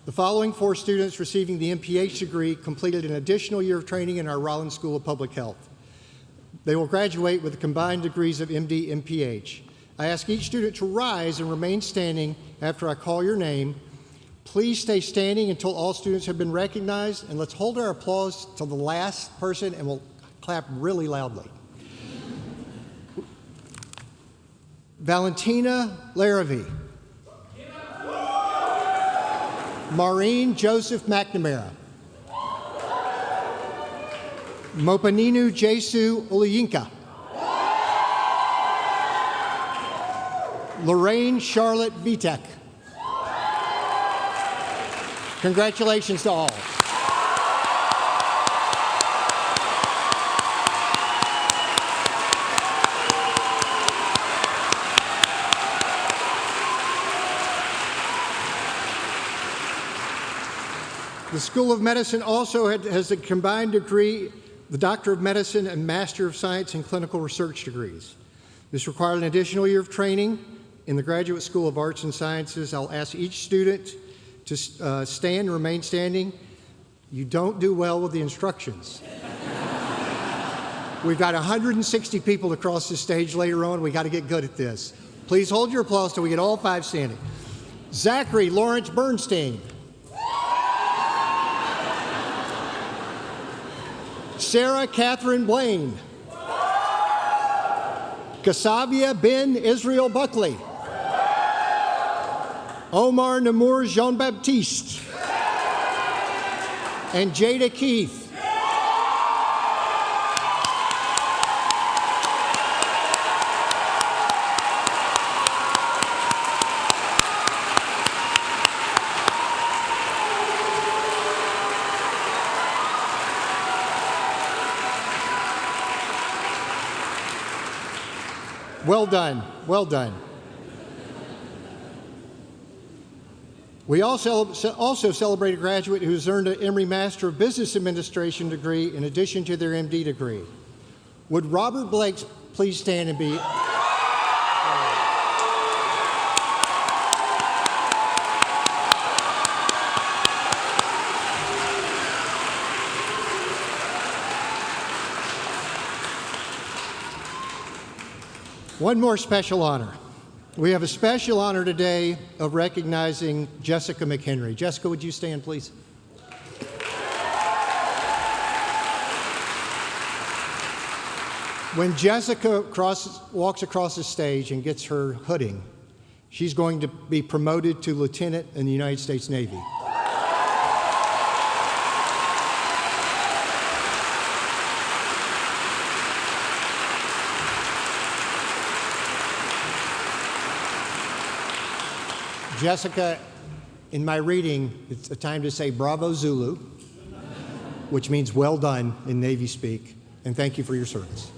The following 4 students receiving the MPH degree completed an additional year of training in our Rollins School of Public Health. They will graduate with the combined degrees of MD, MPH. I ask each student to rise and remain standing after I call your name. Please stay standing until all students have been recognized, and let's hold our applause till the last person, and we'll clap really loudly. Valentina Larrabee. Maureen Joseph McNamara. Mopaninu Jesu Oluyinka. Lorraine Charlotte Vitek. Congratulations to all. The School of Medicine also has a combined degree, the Doctor of Medicine and Master of Science in Clinical Research degrees. This required an additional year of training in the Graduate School of Arts and Sciences. I'll ask each student to stand and remain standing. You don't do well with the instructions. We've got 160 people across the stage later on. We got to get good at this. Please hold your applause till we get all 5 standing. Zachary Lawrence Bernstein. Sarah Catherine Blaine. Kasavia bin Israel Buckley. Omar Namour Jean-Baptiste. And Jada Keith. Well done, well done. We also celebrate a graduate who's earned an Emory Master of Business Administration degree in addition to their MD degree. Would Robert Blake please stand and be... One more special honor. We have a special honor today of recognizing Jessica McHenry. Jessica, would you stand, please? When Jessica walks across the stage and gets her hooding, she's going to be promoted to lieutenant in the United States Navy. Jessica, in my reading, it's a time to say Bravo Zulu, which means well done in Navy speak, and thank you for your service.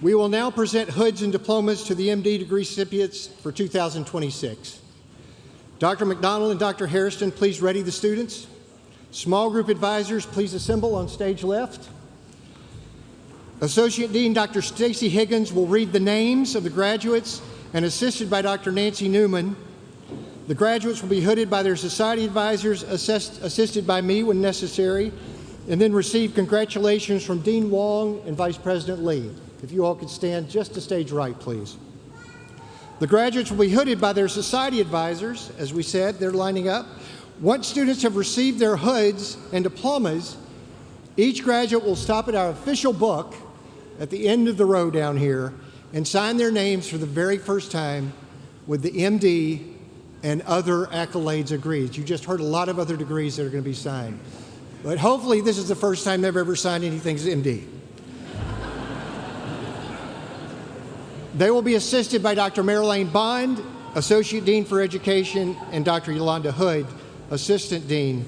We will now present hoods and diplomas to the MD degree recipients for 2026. Dr. McDonald and Dr. Hairston, please ready the students. Small group advisors, please assemble on stage left. Associate Dean Dr. Stacy Higgins will read the names of the graduates and assisted by Dr. Nancy Newman. The graduates will be hooded by their society advisors, assisted by me when necessary, and then receive congratulations from Dean Wong and Vice President Lee. If you all could stand just to stage right, please. The graduates will be hooded by their society advisors. As we said, they're lining up. Once students have received their hoods and diplomas, each graduate will stop at our official book at the end of the row down here and sign their names for the very first time with the MD and other accolades agreed. You just heard a lot of other degrees that are going to be signed. But hopefully this is the first time they've ever signed anything as MD. They will be assisted by Dr. Marilyn Bond, Associate Dean for Education, and Dr. Yolanda Hood, Assistant Dean.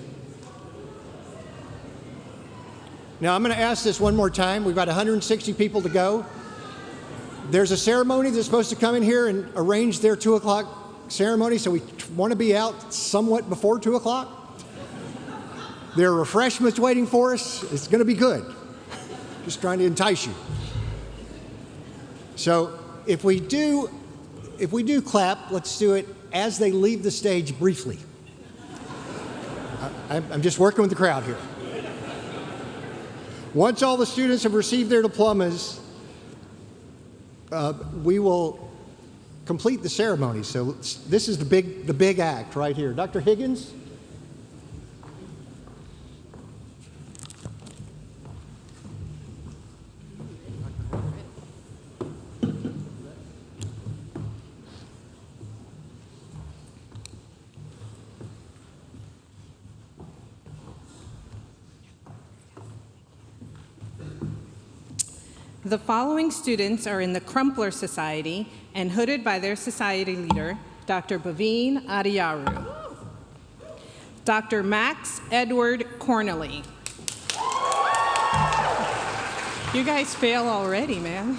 Now, I'm going to ask this one more time. We've got 160 people to go. There's a ceremony that's supposed to come in here and arrange their 2 o'clock ceremony, so we want to be out somewhat before 2 o'clock. There are refreshments waiting for us. It's going to be good. Just trying to entice you. So if we do clap, let's do it as they leave the stage briefly. I'm just working with the crowd here. Once all the students have received their diplomas, we will complete the ceremony. So this is the big act right here. Dr. Higgins? The following students are in the Crumpler Society and hooded by their society leader, Dr. Bhaveen Adiyaru. Dr. Max Edward Cornely. You guys fail already, man.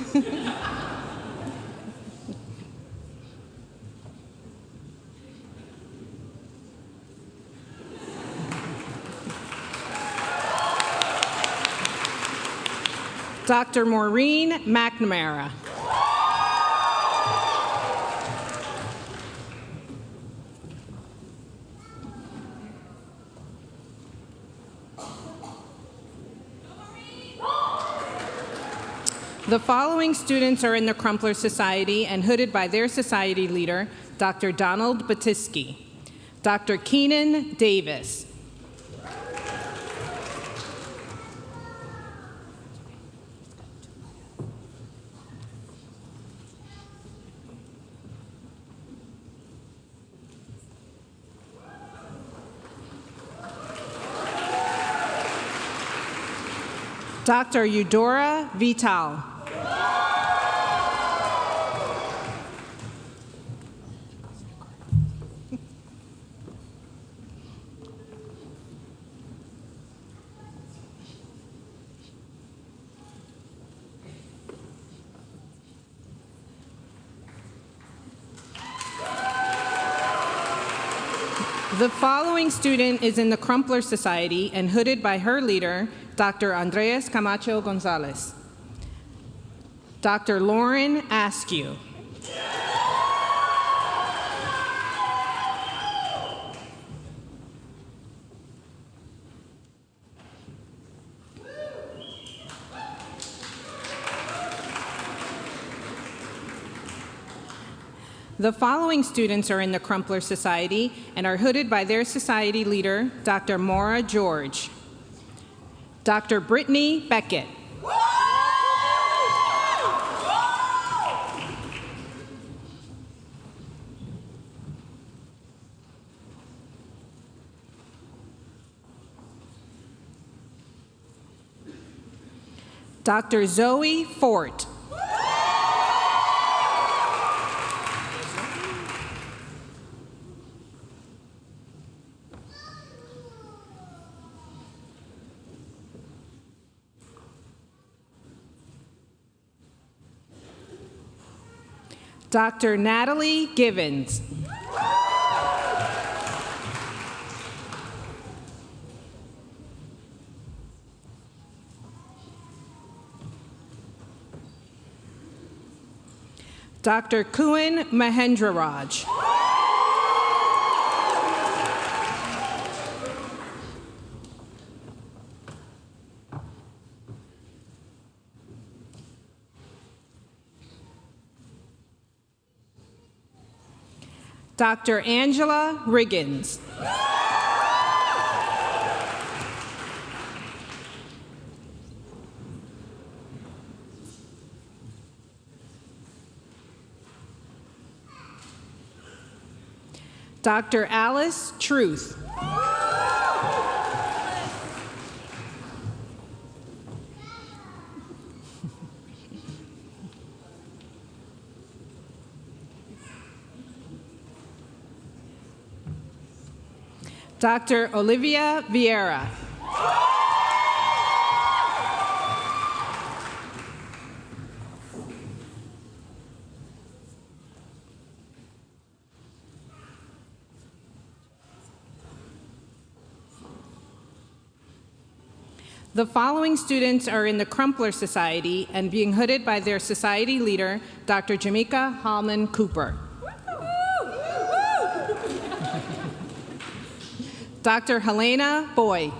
Dr. Maureen McNamara. The following students are in the Crumpler Society and hooded by their society leader, Dr. Donald Batisky. Dr. Keenan Davis. Dr. Eudora Vital. The following student is in the Crumpler Society and hooded by her leader, Dr. Andres Camacho Gonzalez. Dr. Lauren Askew. The following students are in the Crumpler Society and are hooded by their society leader, Dr. Maura George. Dr. Brittany Beckett. Dr. Zoe Fort. Dr. Natalie Givens. Dr. Kuan Mahendraraj. Dr. Angela Riggins. Dr. Alice Truth. Dr. Olivia Vieira. The following students are in the Crumpler Society and being hooded by their society leader, Dr. Jamaica Hallman Cooper. Dr. Helena Boy.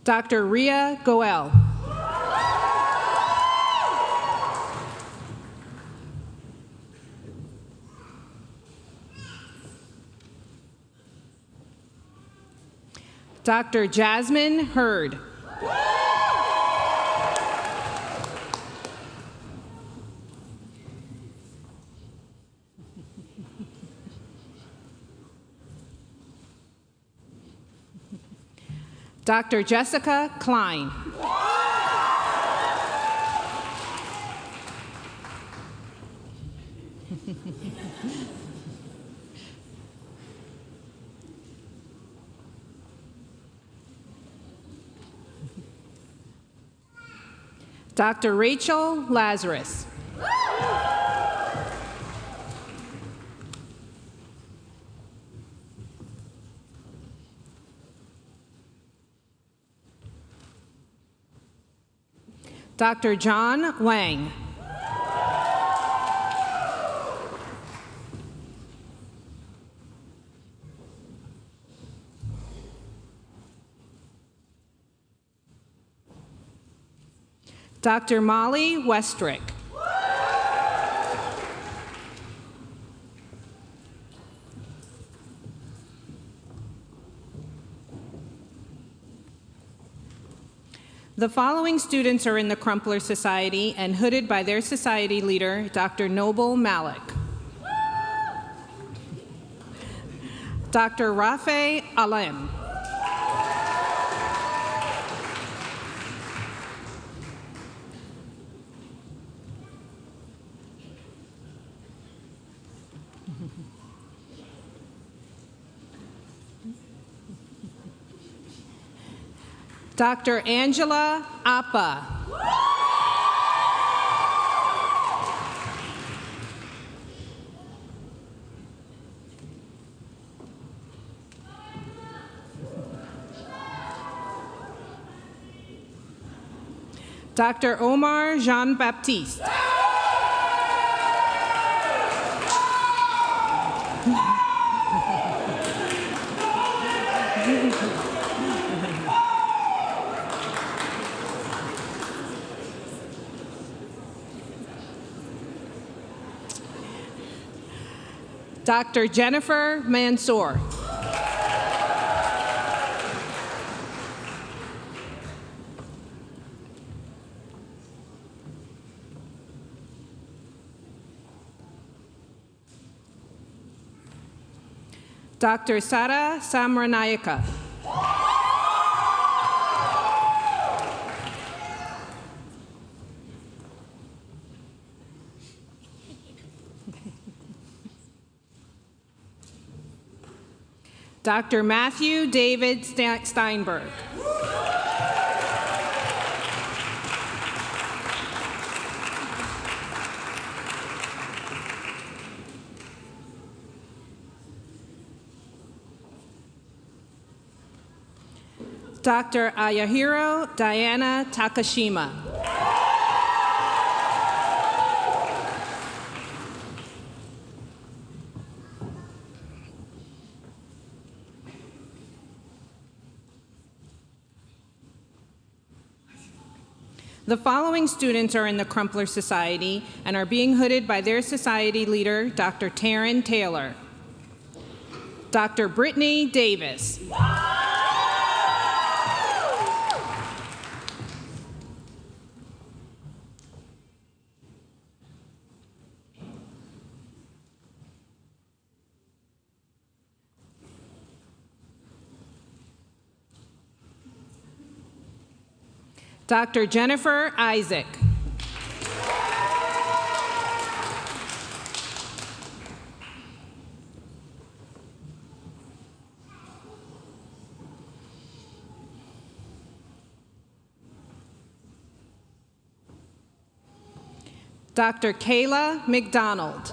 Dr. Ria Goel. Dr. Jasmine Hurd. Dr. Jessica Klein. Dr. Rachel Lazarus. Dr. John Wang. Dr. Molly Westrick. The following students are in the Crumpler Society and hooded by their society leader, Dr. Noble Malik. Dr. Rafe Alem. Dr. Angela Appa. Dr. Omar Jean-Baptiste. Dr. Jennifer Mansour. Dr. Sara Samranayaka. Dr. Matthew David Steinberg. Dr. Ayahiro Diana Takashima. The following students are in the Crumpler Society and are being hooded by their society leader, Dr. Taryn Taylor. Dr. Brittany Davis. Dr. Jennifer Isaac. Dr. Kayla McDonald.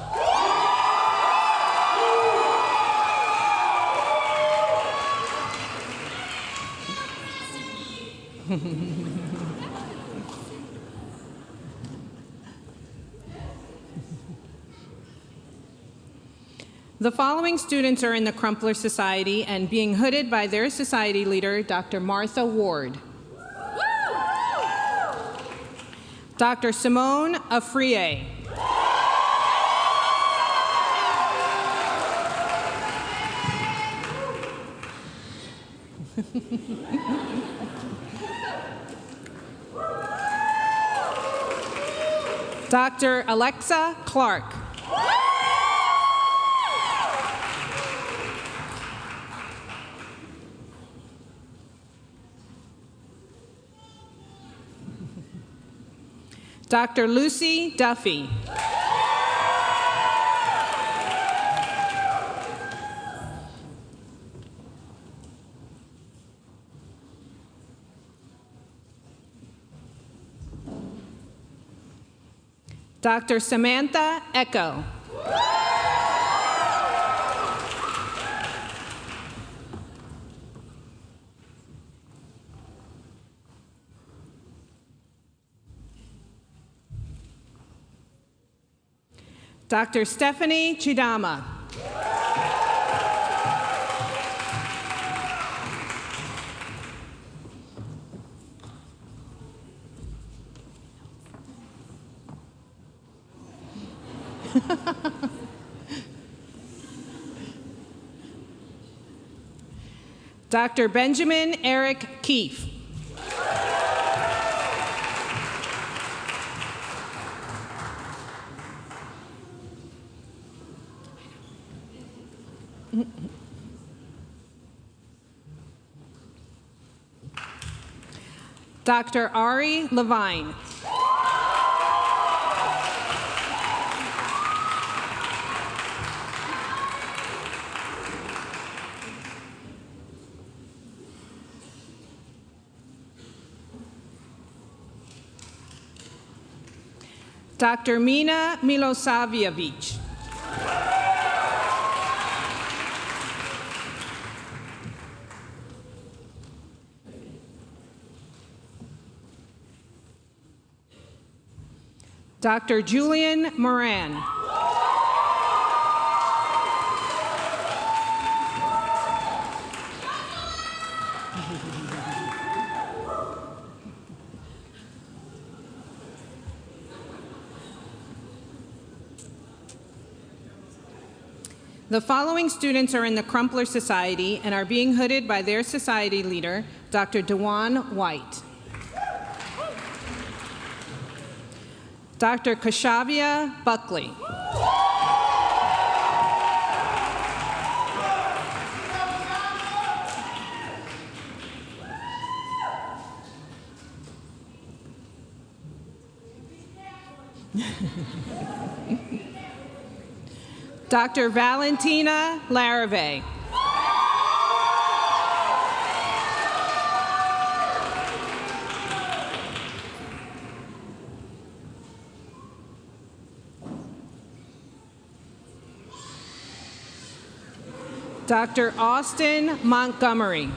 The following students are in the Crumpler Society and being hooded by their society leader, Dr. Martha Ward. Dr. Simone Afriye. Dr. Alexa Clark. Dr. Lucy Duffy. Dr. Samantha Echo. Dr. Stephanie Chidama. Dr. Benjamin Eric Keefe. Dr. Ari Levine. Dr. Mina Milosavljevic. Dr. Julian Moran. The following students are in the Crumpler Society and are being hooded by their society leader, Dr. Dewan White. Dr. Kashavia Buckley. Dr. Valentina Larrave. Dr. Austin Montgomery.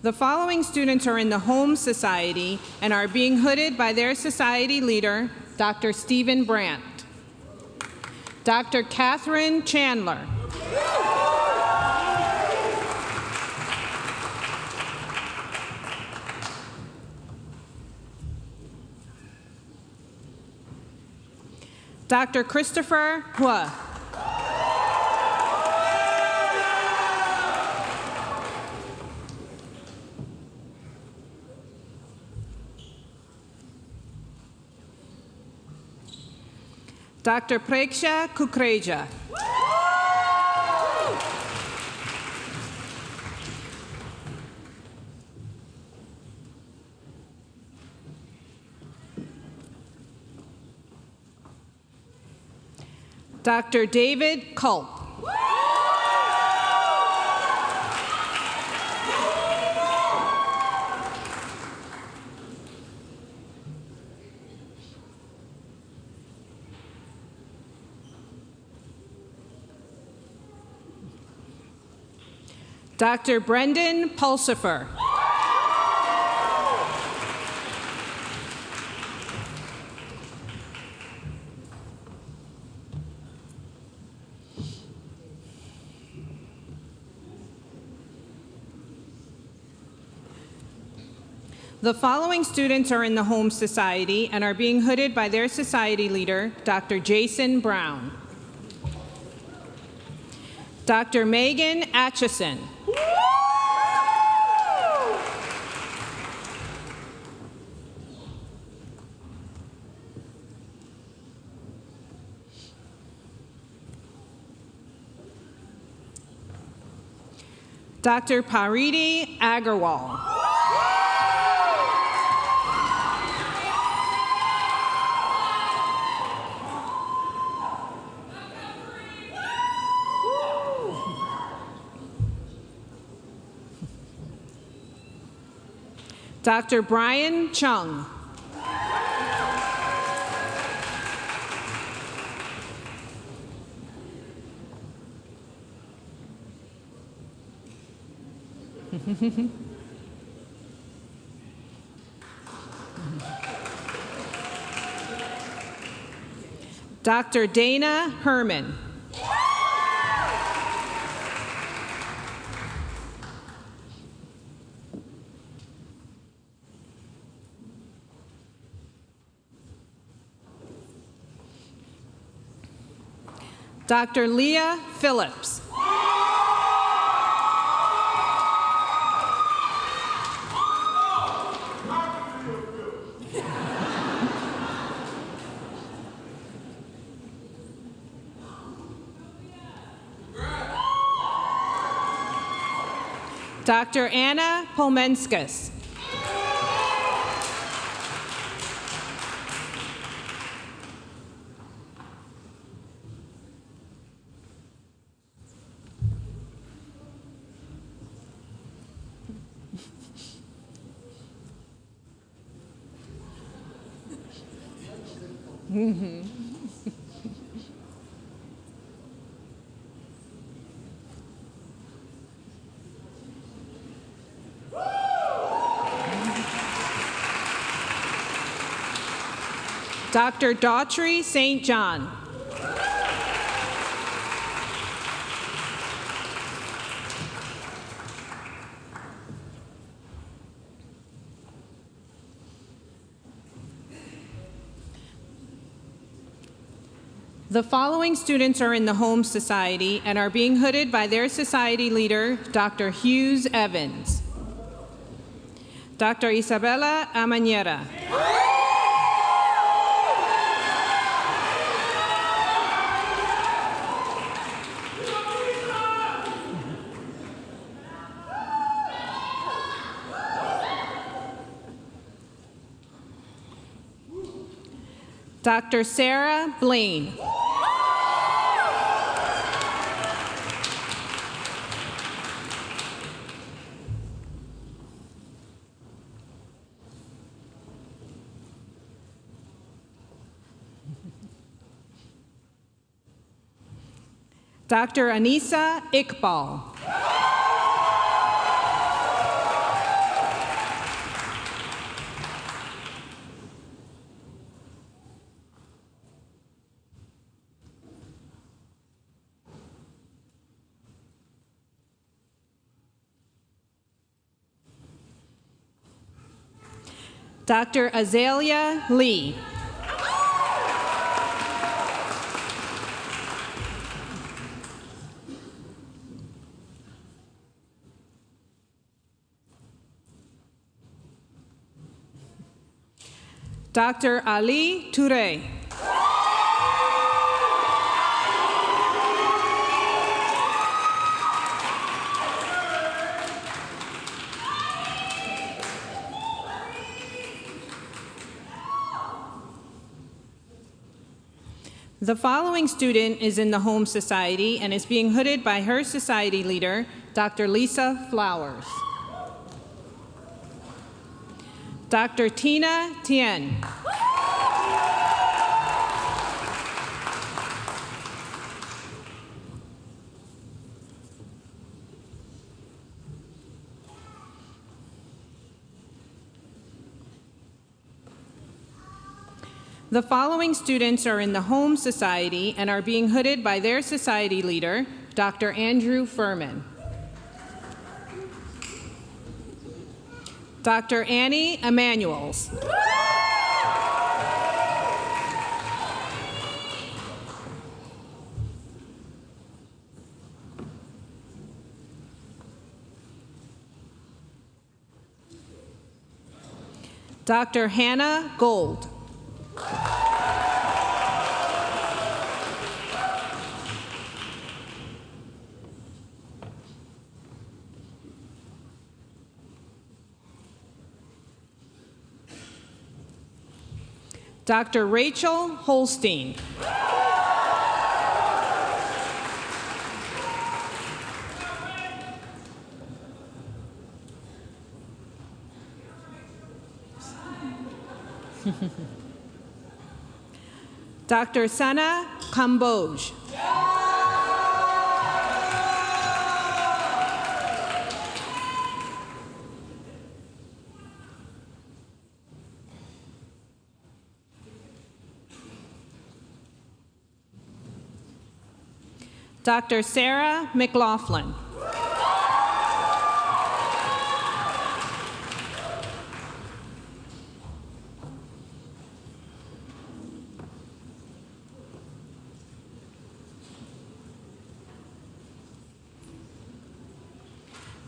The following students are in the Home Society and are being hooded by their society leader, Dr. Stephen Brandt. Dr. Catherine Chandler. Dr. Christopher Hua. Dr. Preksha Kukreja. Dr. David Culp. Dr. Brendan Pulsifer. The following students are in the Home Society and are being hooded by their society leader, Dr. Jason Brown. Dr. Megan Atchison. Dr. Paridi Agarwal. Dr. Brian Chung. Dr. Dana Herman. Dr. Leah Phillips. Dr. Anna Polmenskis. Dr. Daughtry St. John. The following students are in the Home Society and are being hooded by their society leader, Dr. Hughes Evans. Dr. Isabella Amañera. Dr. Sarah Blaine. Dr. Anisa Iqbal. Dr. Azalea Lee. Dr. Ali Toure. The following student is in the Home Society and is being hooded by her society leader, Dr. Lisa Flowers. Dr. Tina Tien. The following students are in the Home Society and are being hooded by their society leader, Dr. Andrew Furman. Dr. Annie Emanuels. Dr. Hannah Gold. Dr. Rachel Holstein. Dr. Sana Kamboj. Dr. Sarah McLaughlin.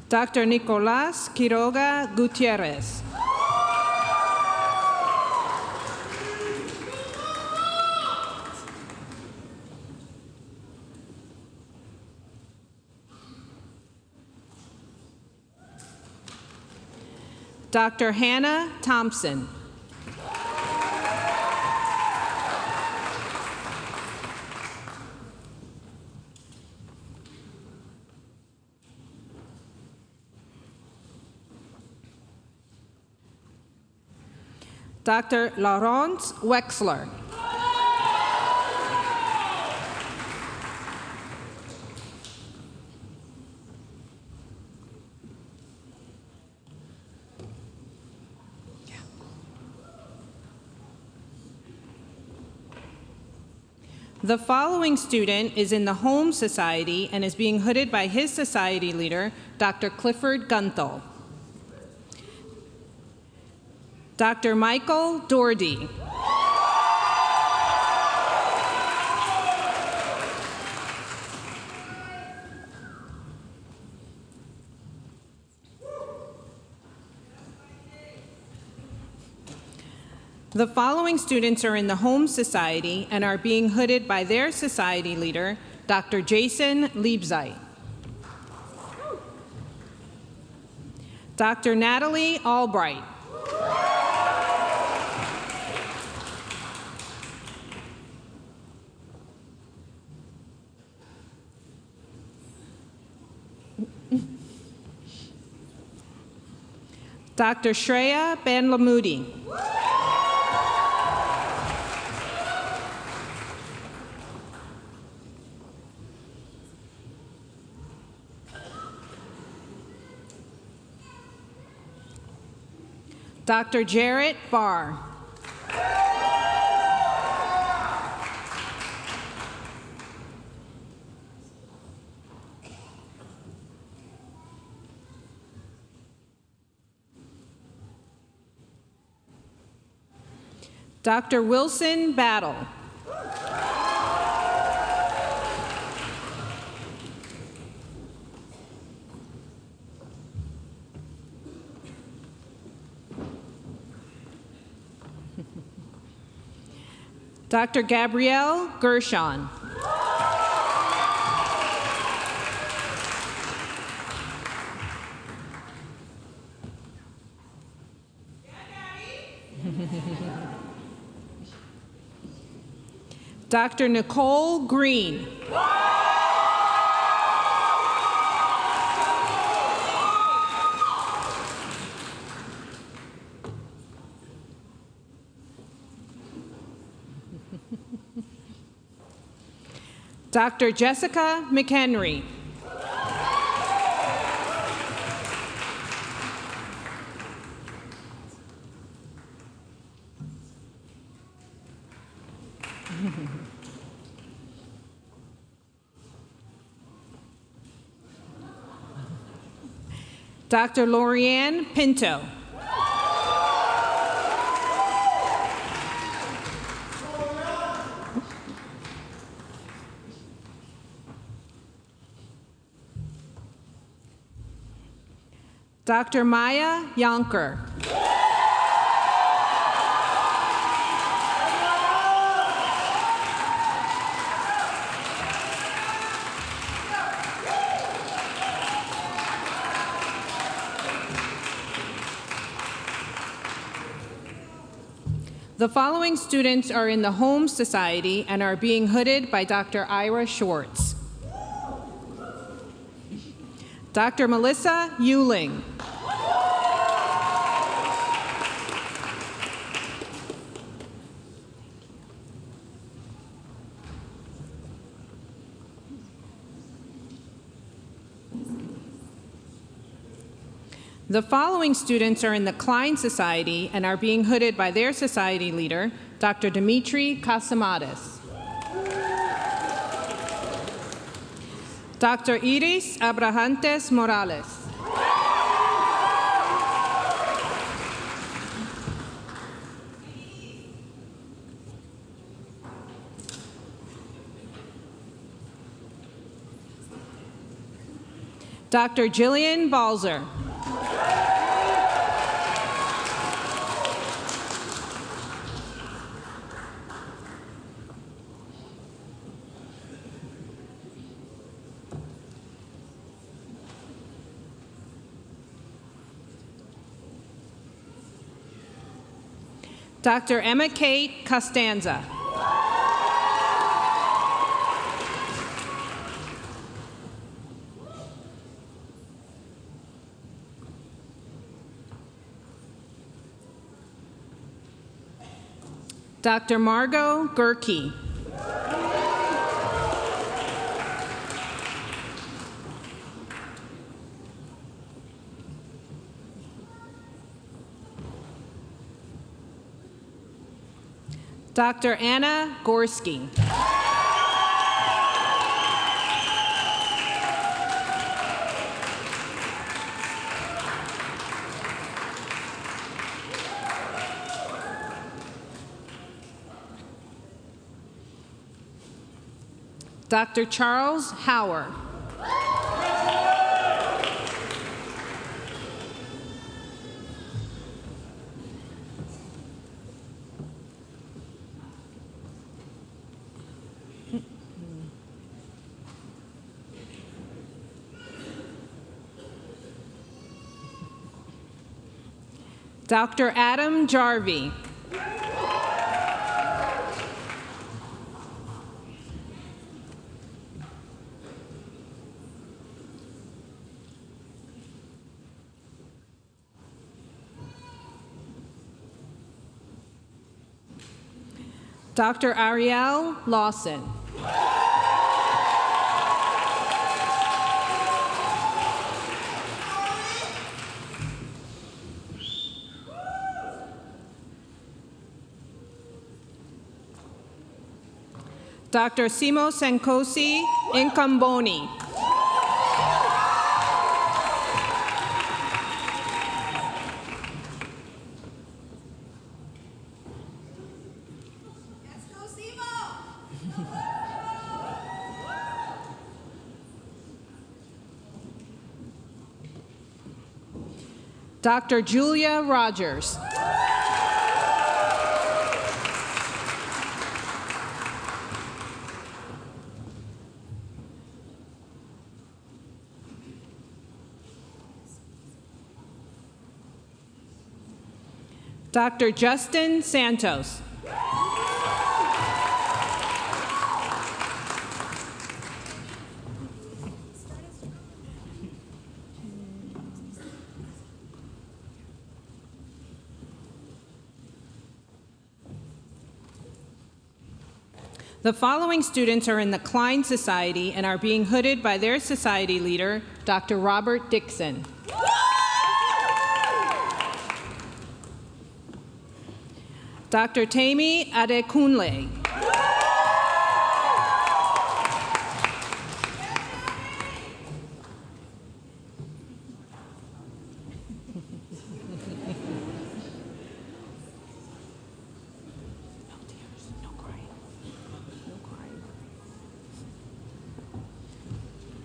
Dr. Nicolas Quiroga Gutierrez. Dr. Hannah Thompson. Dr. Laurence Wexler. The following student is in the Home Society and is being hooded by his society leader, Dr. Clifford Gunthal. Dr. Michael Doherty. The following students are in the Home Society and are being hooded by their society leader, Dr. Jason Liebzeit. Dr. Natalie Albright. Dr. Shreya Banlamudi. Dr. Jarrett Barr. Dr. Wilson Battle. Dr. Gabrielle Gershon. Dr. Nicole Green. Dr. Jessica McHenry. Dr. Lorianne Pinto. Dr. Maya Yonker. The following students are in the Home Society and are being hooded by Dr. Ira Schwartz. Dr. Melissa Euling. The following students are in the Klein Society and are being hooded by their society leader, Dr. Dimitri Casamatis. Dr. Iris Abrahantes Morales. Dr. Jillian Balzer. Dr. Emma Kate Costanza. Dr. Margot Gerke. Dr. Anna Gorski. Dr. Charles Hauer. Dr. Adam Jarvie. Dr. Ariel Lawson. Dr. Simo Senkosi Incamboni. Dr. Julia Rogers. Dr. Justin Santos. The following students are in the Klein Society and are being hooded by their society leader, Dr. Robert Dixon. Dr. Tami Adekunle.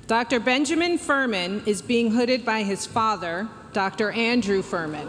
Dr. Benjamin Furman is being hooded by his father, Dr. Andrew Furman.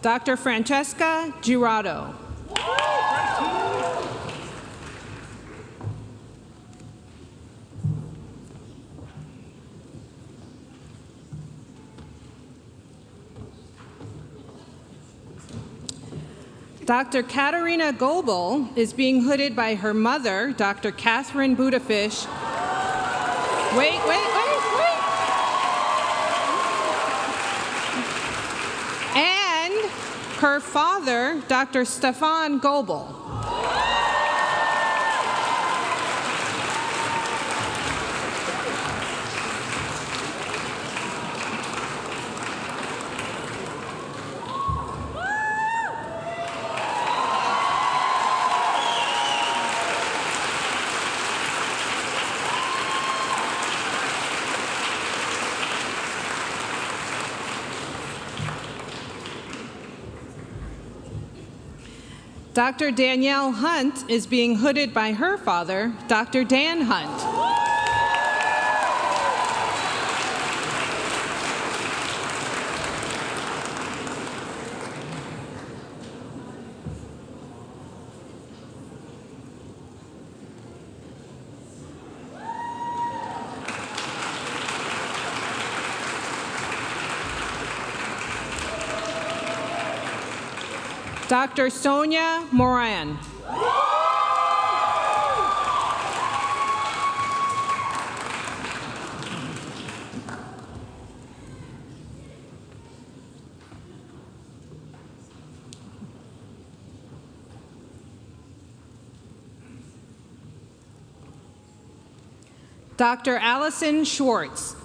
Dr. Francesca Girardo. Dr. Katerina Goebel is being hooded by her mother, Dr. Catherine Budafish. Wait. And her father, Dr. Stefan Goebel. Dr. Danielle Hunt is being hooded by her father, Dr. Dan Hunt. Dr. Sonia Moran. Dr. Allison Schwartz.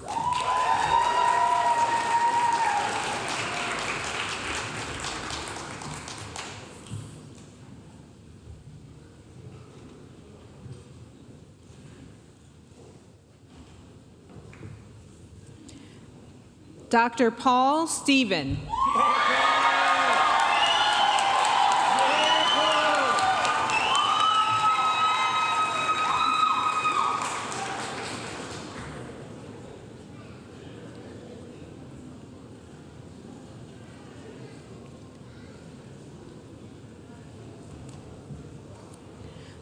Dr. Paul Stephen.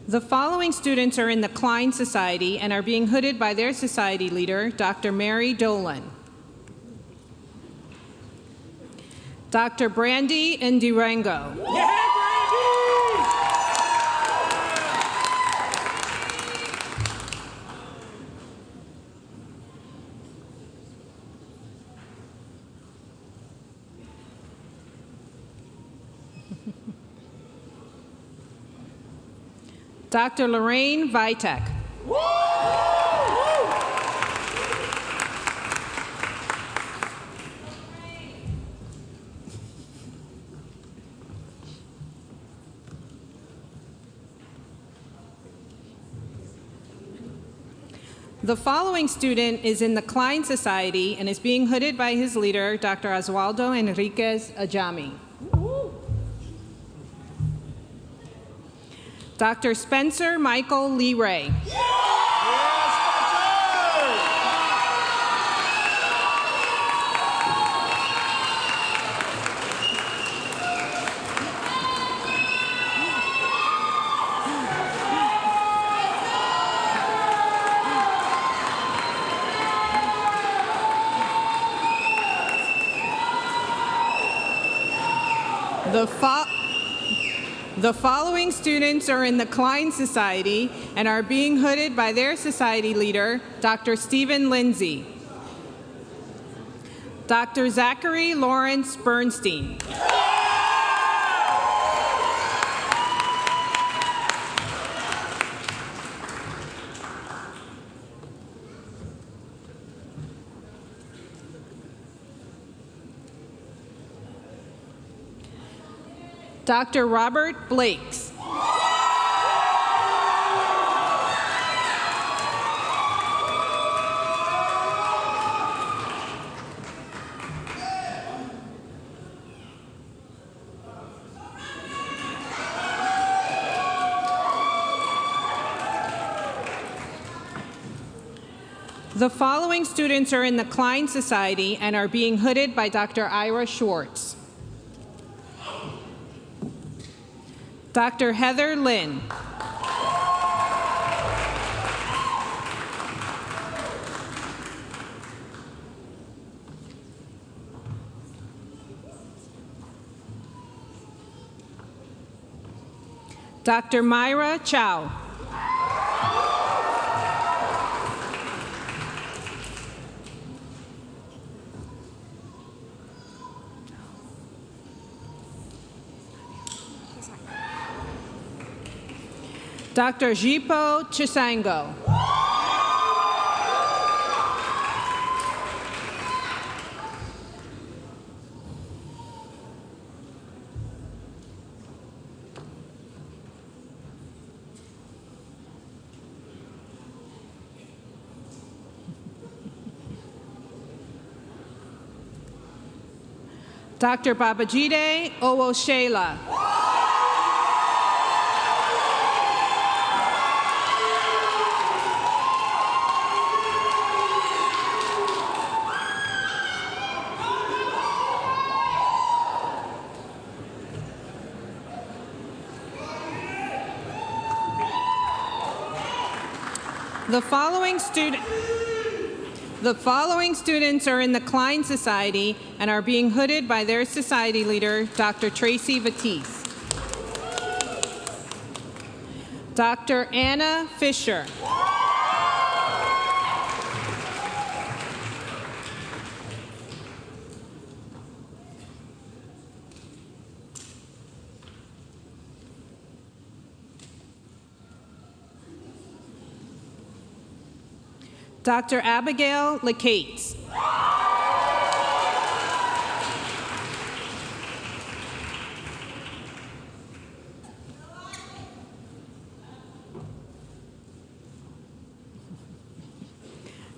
The following students are in the Klein Society and are being hooded by their society leader, Dr. Mary Dolan. Dr. Brandy Ndirango. Dr. Lorraine Vitek. The following student is in the Klein Society and is being hooded by his leader, Dr. Oswaldo Enriquez Ajami. Dr. Spencer Michael Lee Ray. The following students are in the Klein Society and are being hooded by their society leader, Dr. Stephen Lindsay. Dr. Zachary Lawrence Bernstein. Dr. Robert Blakes. The following students are in the Klein Society and are being hooded by Dr. Ira Schwartz. Dr. Heather Lynn. Dr. Myra Chow. Dr. Jipo Chisango. Dr. Babajide Owoshela. The following students are in the Klein Society and are being hooded by their society leader, Dr. Tracy Batiste. Dr. Anna Fisher. Dr. Abigail Lacates.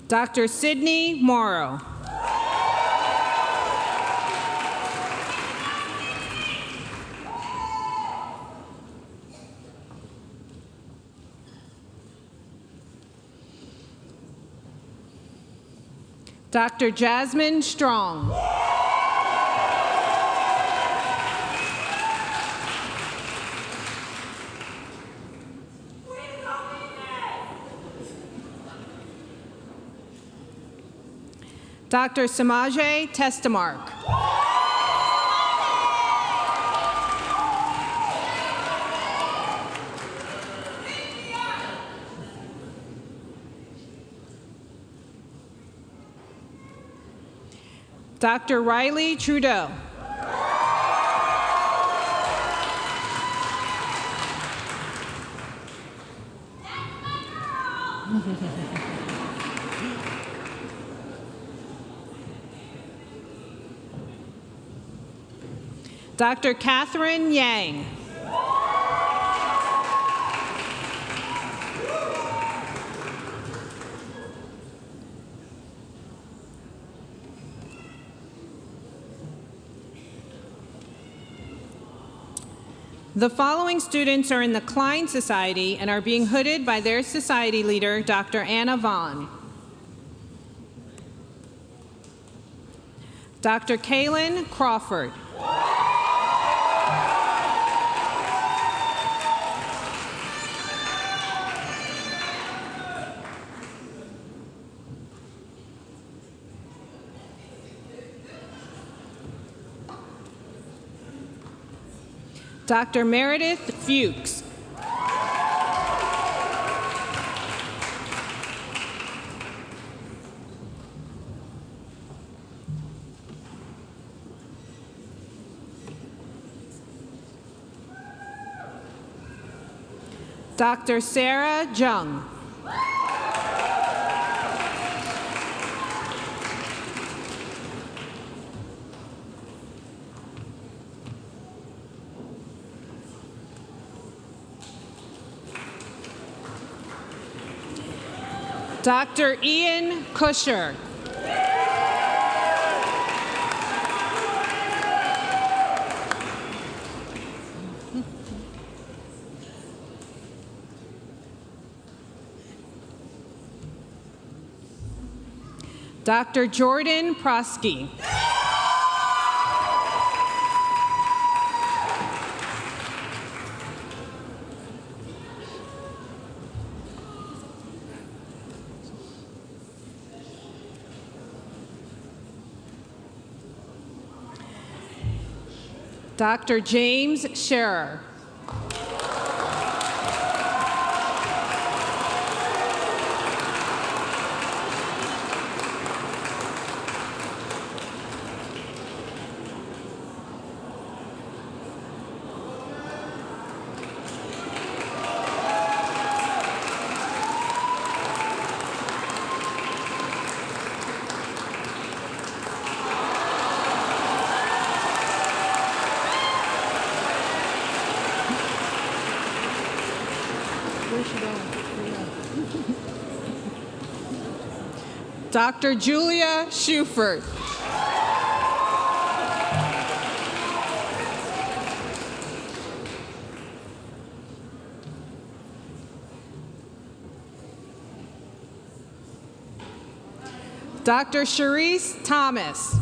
Dr. Sydney Morrow. Dr. Jasmine Strong. Dr. Samaje Testamark. Dr. Riley Trudeau. Dr. Catherine Yang. The following students are in the Klein Society and are being hooded by their society leader, Dr. Anna Vaughn. Dr. Kaylin Crawford. Dr. Meredith Fuchs. Dr. Sarah Jung. Dr. Ian Kusher. Dr. Jordan Prosky. Dr. James Scherer. Dr. Julia Schufert. Dr. Sharice Thomas.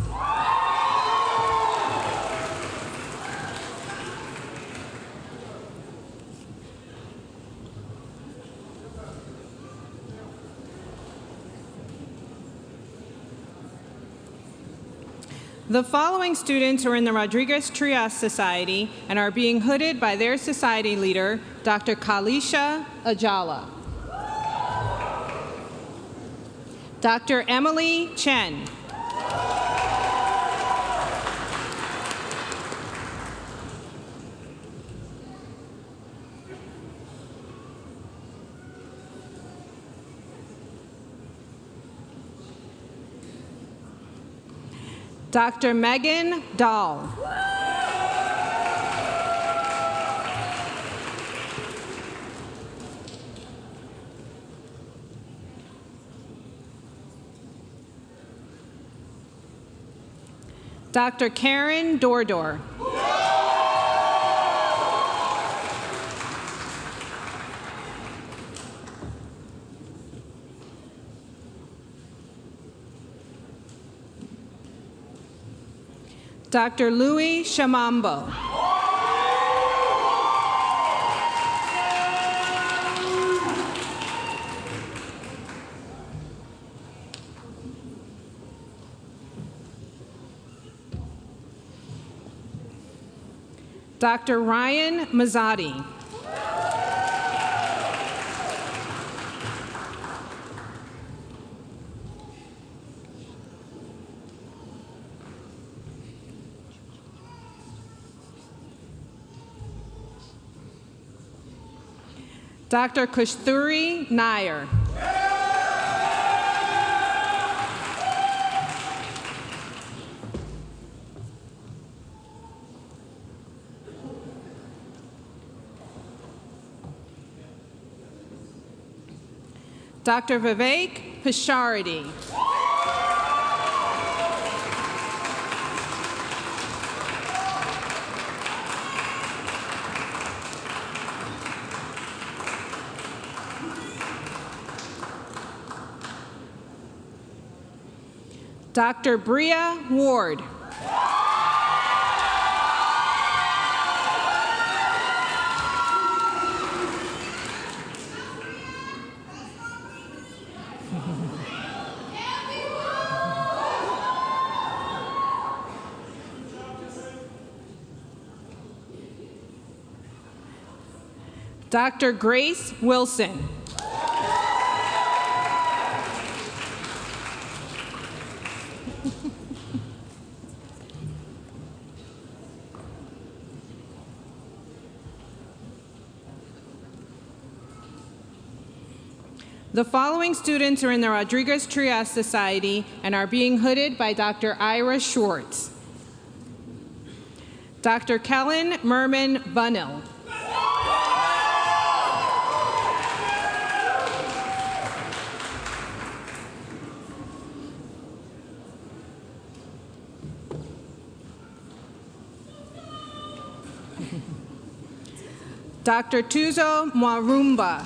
The following students are in the Rodriguez Trias Society and are being hooded by their society leader, Dr. Kalisha Ajala. Dr. Emily Chen. Dr. Megan Dahl. Dr. Karen Dordor. Dr. Louis Shamambo. Dr. Ryan Mazzotti. Dr. Kushturi Nair. Dr. Vivek Pishardi. Dr. Bria Ward. Dr. Grace Wilson. The following students are in the Rodriguez-Trias Society and are being hooded by Dr. Ira Schwartz. Dr. Kellen Merman Bunnell. Dr. Tuzo Mwarumba.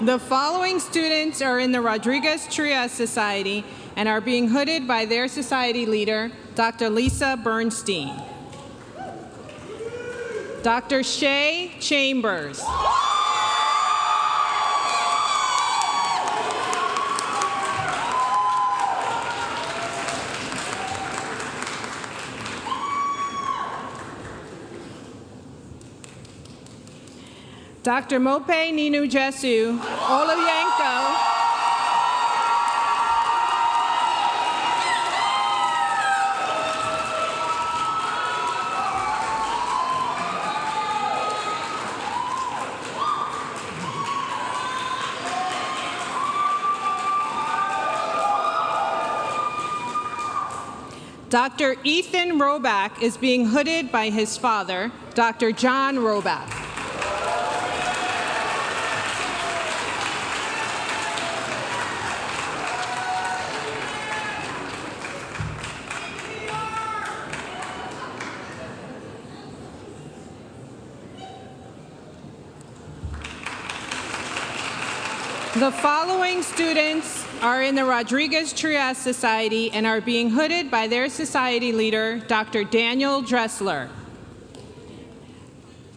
The following students are in the Rodriguez-Trias Society and are being hooded by their society leader, Dr. Lisa Bernstein. Dr. Shay Chambers. Dr. Mope Ninu Jesu Olayenko. Dr. Ethan Roback is being hooded by his father, Dr. John Roback. The following students are in the Rodriguez-Trias Society and are being hooded by their society leader, Dr. Daniel Dressler.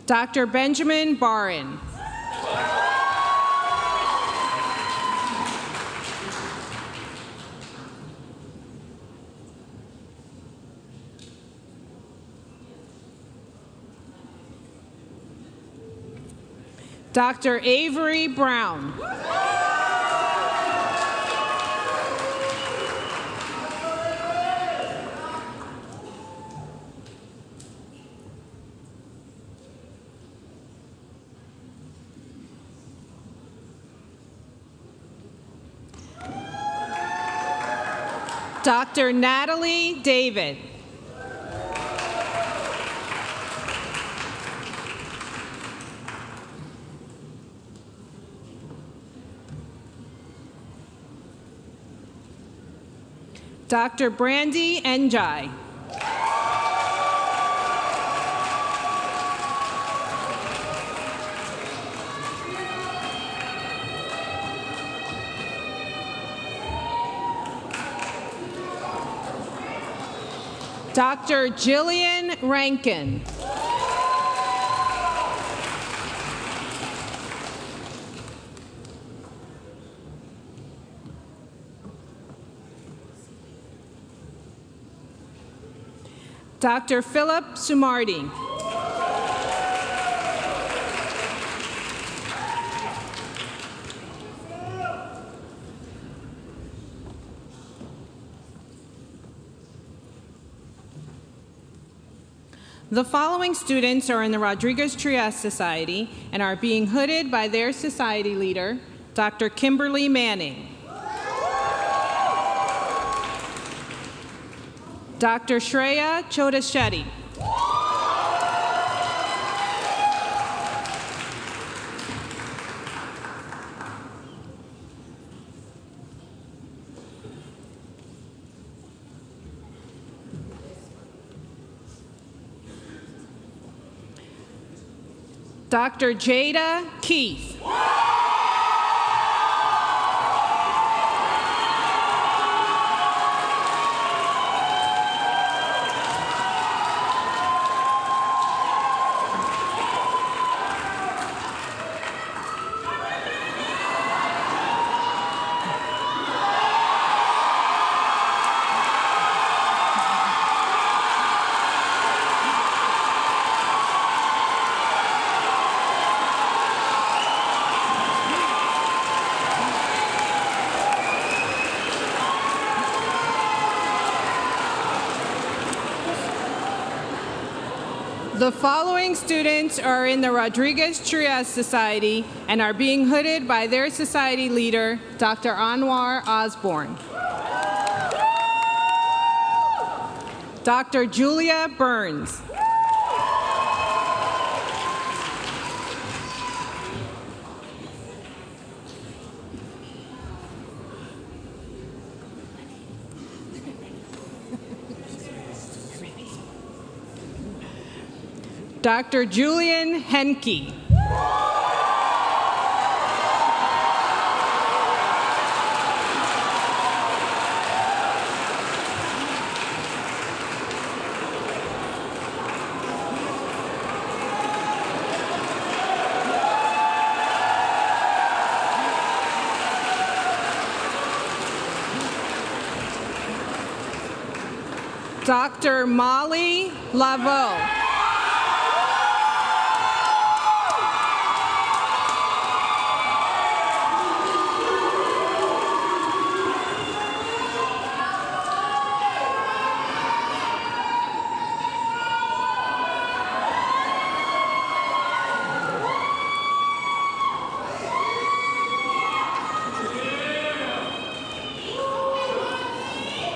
Dr. Benjamin Barron. Dr. Avery Brown. Dr. Natalie David. Dr. Brandy Njai. Dr. Jillian Rankin. Dr. Philip Sumardi. The following students are in the Rodriguez-Trias Society and are being hooded by their society leader, Dr. Kimberly Manning. Dr. Shreya Chodashetty. Dr. Jada Keith. The following students are in the Rodriguez-Trias Society and are being hooded by their society leader, Dr. Anwar Osborne. Dr. Julia Burns. Dr. Julian Henke. Dr. Molly Laveau.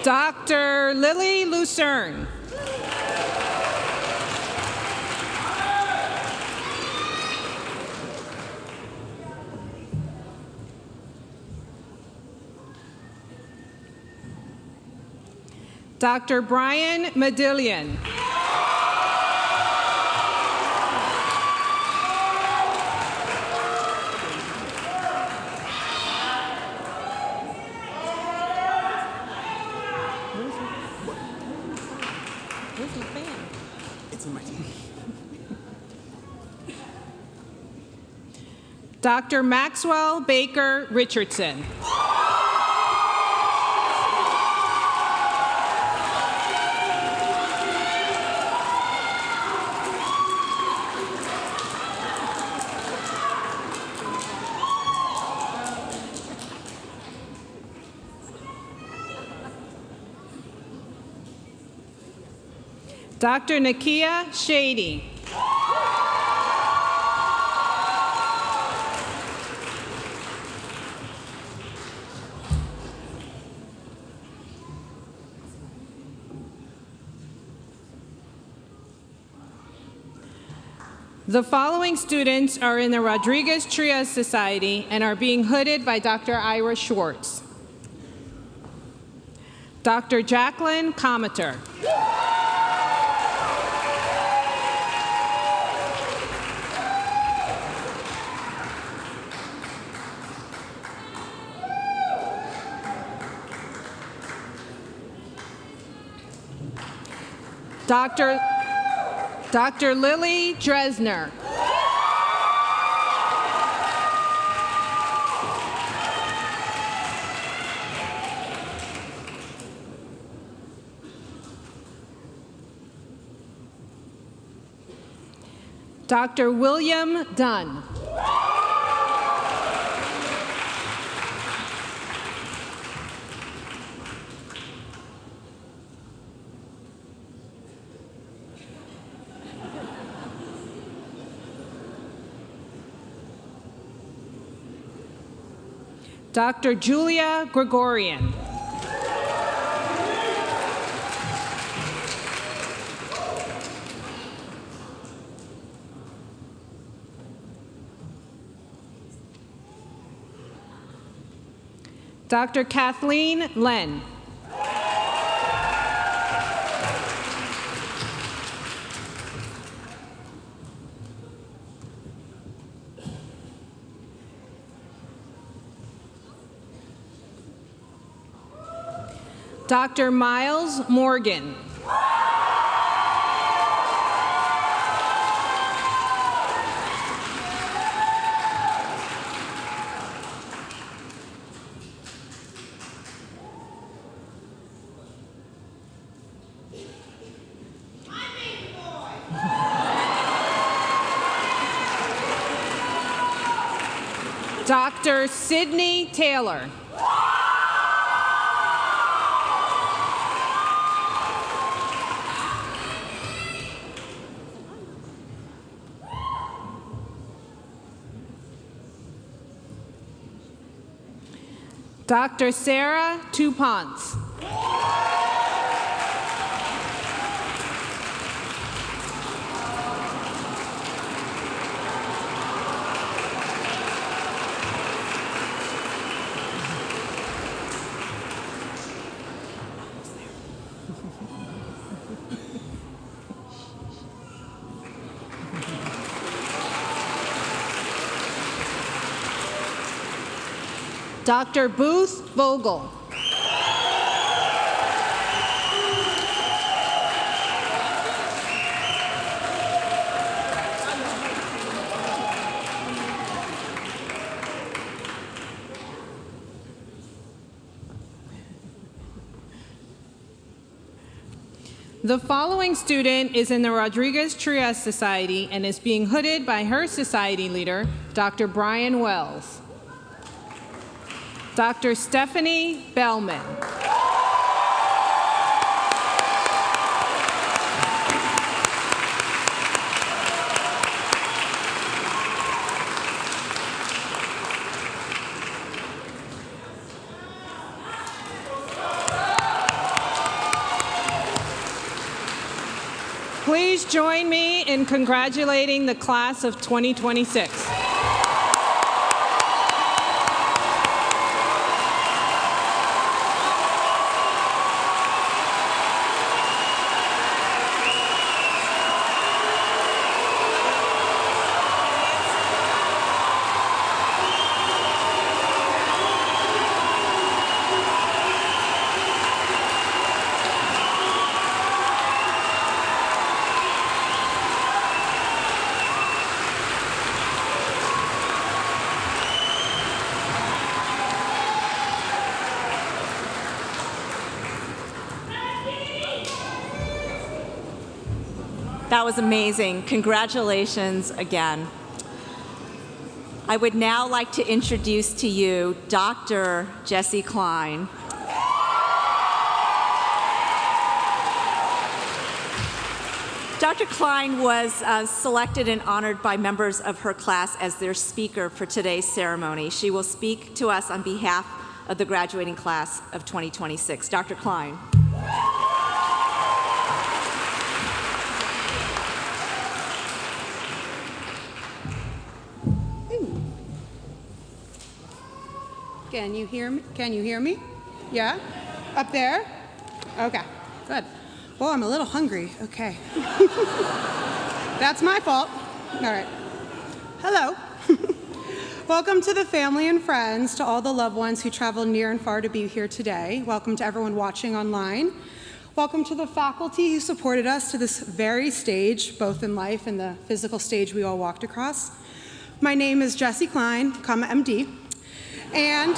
Dr. Lily Lucerne. Dr. Brian Medillion. Dr. Maxwell Baker Richardson. Dr. Nakia Shady. The following students are in the Rodriguez-Trias Society and are being hooded by Dr. Ira Schwartz. Dr. Jacqueline Cometer. Dr. Lily Dresner. Dr. William Dunn. Dr. Julia Gregorian. Dr. Kathleen Len. Dr. Miles Morgan. Dr. Sidney Taylor. Dr. Sarah Tupont. Dr. Booth Vogel. The following student is in the Rodriguez-Trias Society and is being hooded by her society leader, Dr. Brian Wells. Dr. Stephanie Bellman. Please join me in congratulating the class of 2026. That was amazing. Congratulations again. I would now like to introduce to you Dr. Jessie Klein. Dr. Klein was selected and honored by members of her class as their speaker for today's ceremony. She will speak to us on behalf of the graduating class of 2026. Dr. Klein. Can you hear me? Can you hear me? Yeah? Up there? Okay, good. Well, I'm a little hungry. Okay. That's my fault. All right. Hello. Welcome to the family and friends, to all the loved ones who traveled near and far to be here today. Welcome to everyone watching online. Welcome to the faculty who supported us to this very stage, both in life and the physical stage we all walked across. My name is Jessie Klein, MD, and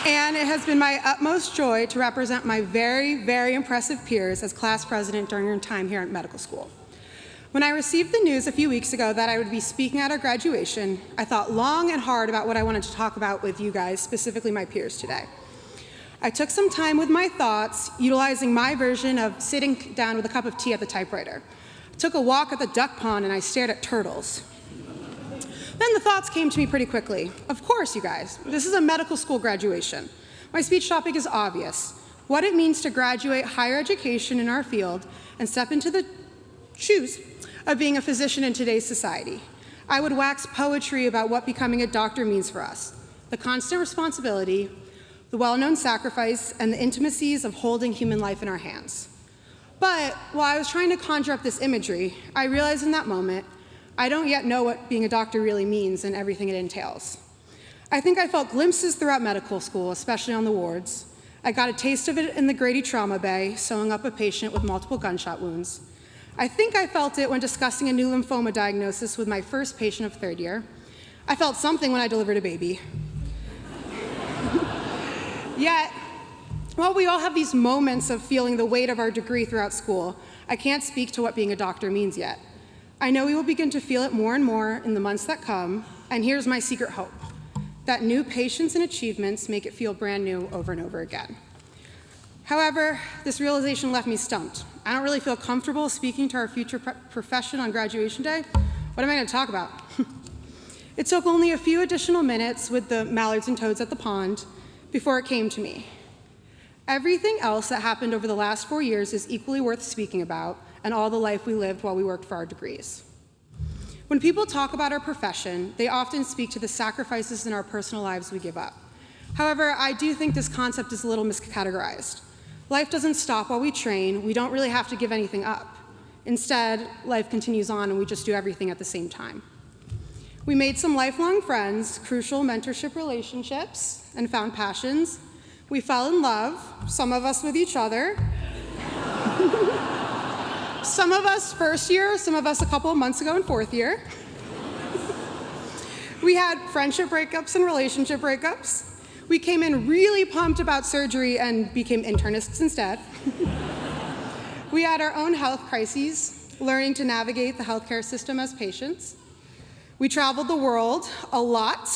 and it has been my utmost joy to represent my very, very impressive peers as class president during your time here at medical school. When I received the news a few weeks ago that I would be speaking at our graduation, I thought long and hard about what I wanted to talk about with you guys, specifically my peers today. I took some time with my thoughts, utilizing my version of sitting down with a cup of tea at the typewriter. I took a walk at the duck pond and I stared at turtles. Then the thoughts came to me pretty quickly. Of course, you guys, this is a medical school graduation. My speech topic is obvious: what it means to graduate higher education in our field and step into the shoes of being a physician in today's society. I would wax poetry about what becoming a doctor means for us: the constant responsibility, the well-known sacrifice, and the intimacies of holding human life in our hands. But while I was trying to conjure up this imagery, I realized in that moment, I don't yet know what being a doctor really means and everything it entails. I think I felt glimpses throughout medical school, especially on the wards. I got a taste of it in the Grady Trauma Bay, sewing up a patient with multiple gunshot wounds. I think I felt it when discussing a new lymphoma diagnosis with my first patient of third year. I felt something when I delivered a baby. Yet, while we all have these moments of feeling the weight of our degree throughout school, I can't speak to what being a doctor means yet. I know we will begin to feel it more and more in the months that come, and here's my secret hope: that new patients and achievements make it feel brand new over and over again. However, this realization left me stumped. I don't really feel comfortable speaking to our future profession on graduation day. What am I going to talk about? It took only a few additional minutes with the mallards and toads at the pond before it came to me. Everything else that happened over the last 4 years is equally worth speaking about, and all the life we lived while we worked for our degrees. When people talk about our profession, they often speak to the sacrifices in our personal lives we give up. However, I do think this concept is a little miscategorized. Life doesn't stop while we train. We don't really have to give anything up. Instead, life continues on and we just do everything at the same time. We made some lifelong friends, crucial mentorship relationships, and found passions. We fell in love, some of us with each other. Some of us first year, some of us a couple of months ago in fourth year. We had friendship breakups and relationship breakups. We came in really pumped about surgery and became internists instead. We had our own health crises, learning to navigate the healthcare system as patients. We traveled the world a lot.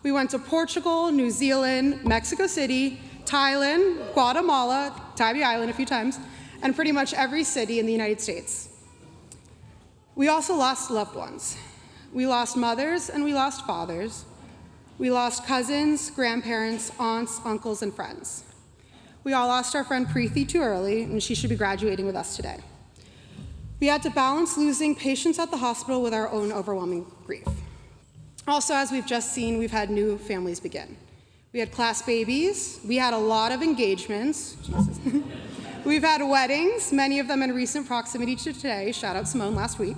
We went to Portugal, New Zealand, Mexico City, Thailand, Guatemala, Tybee Island a few times, and pretty much every city in the United States. We also lost loved ones. We lost mothers and we lost fathers. We lost cousins, grandparents, aunts, uncles, and friends. We all lost our friend Preeti too early, and she should be graduating with us today. We had to balance losing patients at the hospital with our own overwhelming grief. Also, as we've just seen, we've had new families begin. We had class babies. We had a lot of engagements. Jesus. We've had weddings, many of them in recent proximity to today. Shout out Simone last week.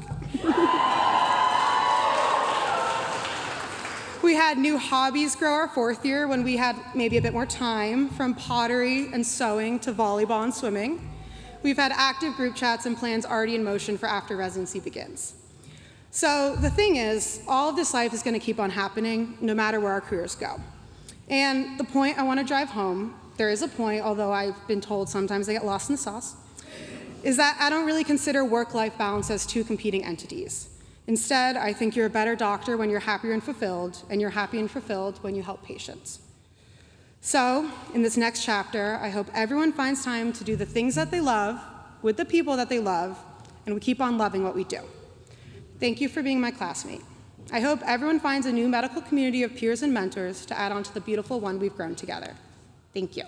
We had new hobbies grow our fourth year when we had maybe a bit more time, from pottery and sewing to volleyball and swimming. We've had active group chats and plans already in motion for after residency begins. So the thing is, all of this life is going to keep on happening no matter where our careers go. And the point I want to drive home, there is a point, although I've been told sometimes I get lost in the sauce, is that I don't really consider work-life balance as two competing entities. Instead, I think you're a better doctor when you're happier and you're happy and fulfilled when you help patients. So, in this next chapter, I hope everyone finds time to do the things that they love, with the people that they love, and we keep on loving what we do. Thank you for being my classmate. I hope everyone finds a new medical community of peers and mentors to add on to the beautiful one we've grown together. Thank you.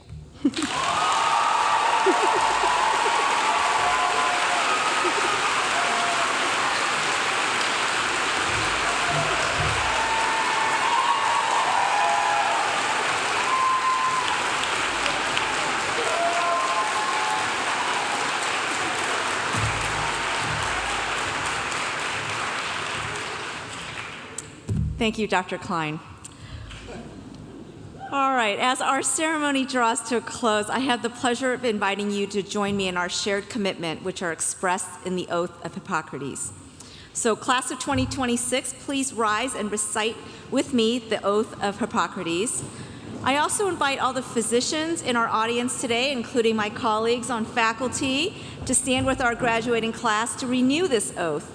Thank you, Dr. Klein. All right, as our ceremony draws to a close, I have the pleasure of inviting you to join me in our shared commitment, which are expressed in the Oath of Hippocrates. So, class of 2026, please rise and recite with me the Oath of Hippocrates. I also invite all the physicians in our audience today, including my colleagues on faculty, to stand with our graduating class to renew this oath.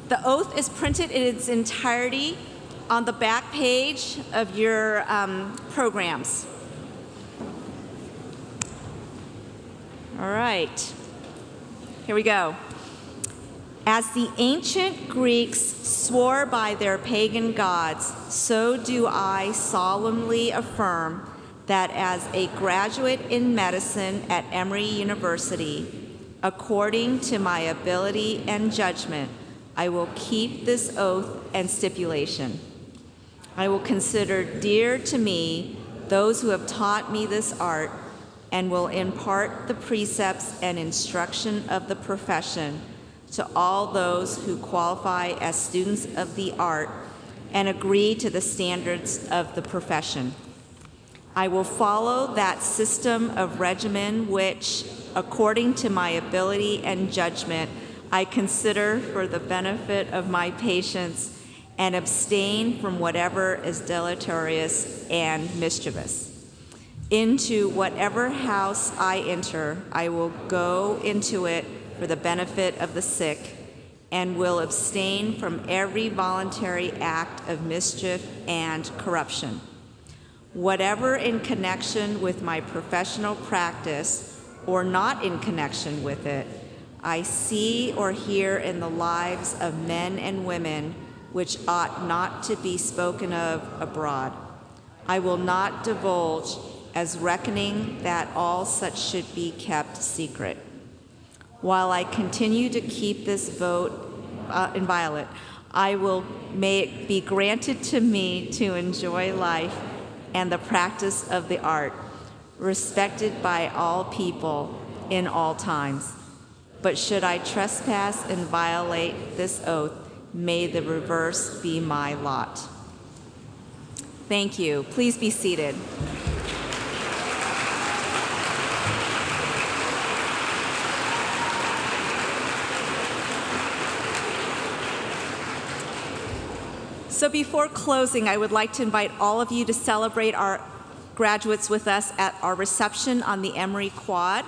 The oath is printed in its entirety on the back page of your programs. All right, here we go. As the ancient Greeks swore by their pagan gods, so do I solemnly affirm that as a graduate in medicine at Emory University, according to my ability and judgment, I will keep this oath and stipulation. I will consider dear to me those who have taught me this art and will impart the precepts and instruction of the profession to all those who qualify as students of the art and agree to the standards of the profession. I will follow that system of regimen which, according to my ability and judgment, I consider for the benefit of my patients and abstain from whatever is deleterious and mischievous. Into whatever house I enter, I will go into it for the benefit of the sick and will abstain from every voluntary act of mischief and corruption. Whatever in connection with my professional practice or not in connection with it, I see or hear in the lives of men and women which ought not to be spoken of abroad. I will not divulge, as reckoning that all such should be kept secret. While I continue to keep this vote inviolate, may it be granted to me to enjoy life and the practice of the art, respected by all people in all times. But should I trespass and violate this oath, may the reverse be my lot. Thank you. Please be seated. So before closing, I would like to invite all of you to celebrate our graduates with us at our reception on the Emory Quad.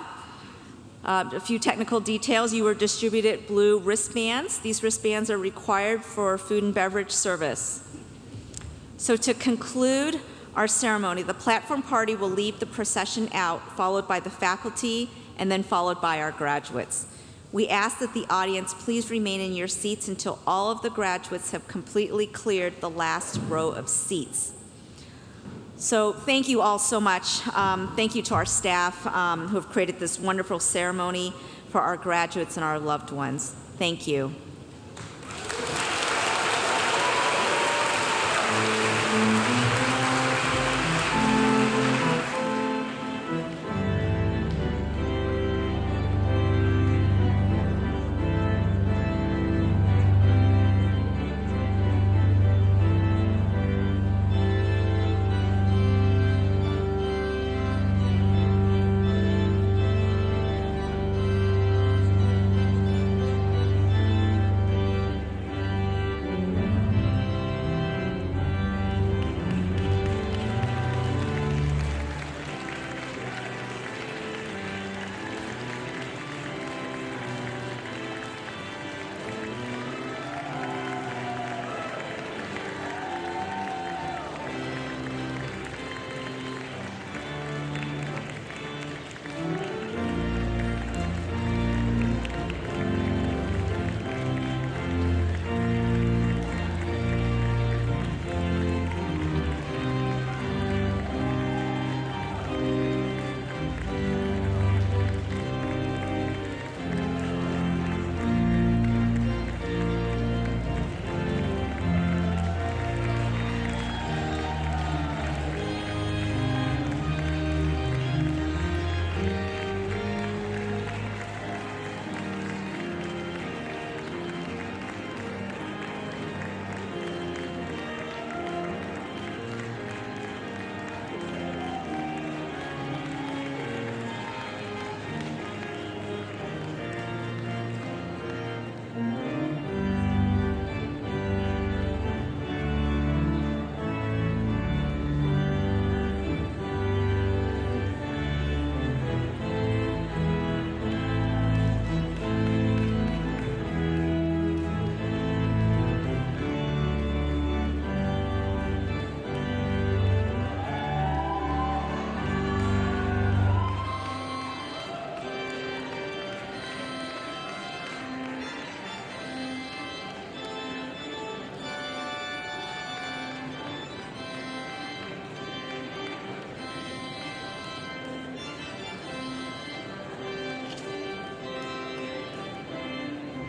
A few technical details. You were distributed blue wristbands. These wristbands are required for food and beverage service. So to conclude our ceremony, the platform party will lead the procession out, followed by the faculty, and then followed by our graduates. We ask that the audience please remain in your seats until all of the graduates have completely cleared the last row of seats. So thank you all so much. Thank you to our staff who have created this wonderful ceremony for our graduates and our loved ones. Thank you.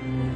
you.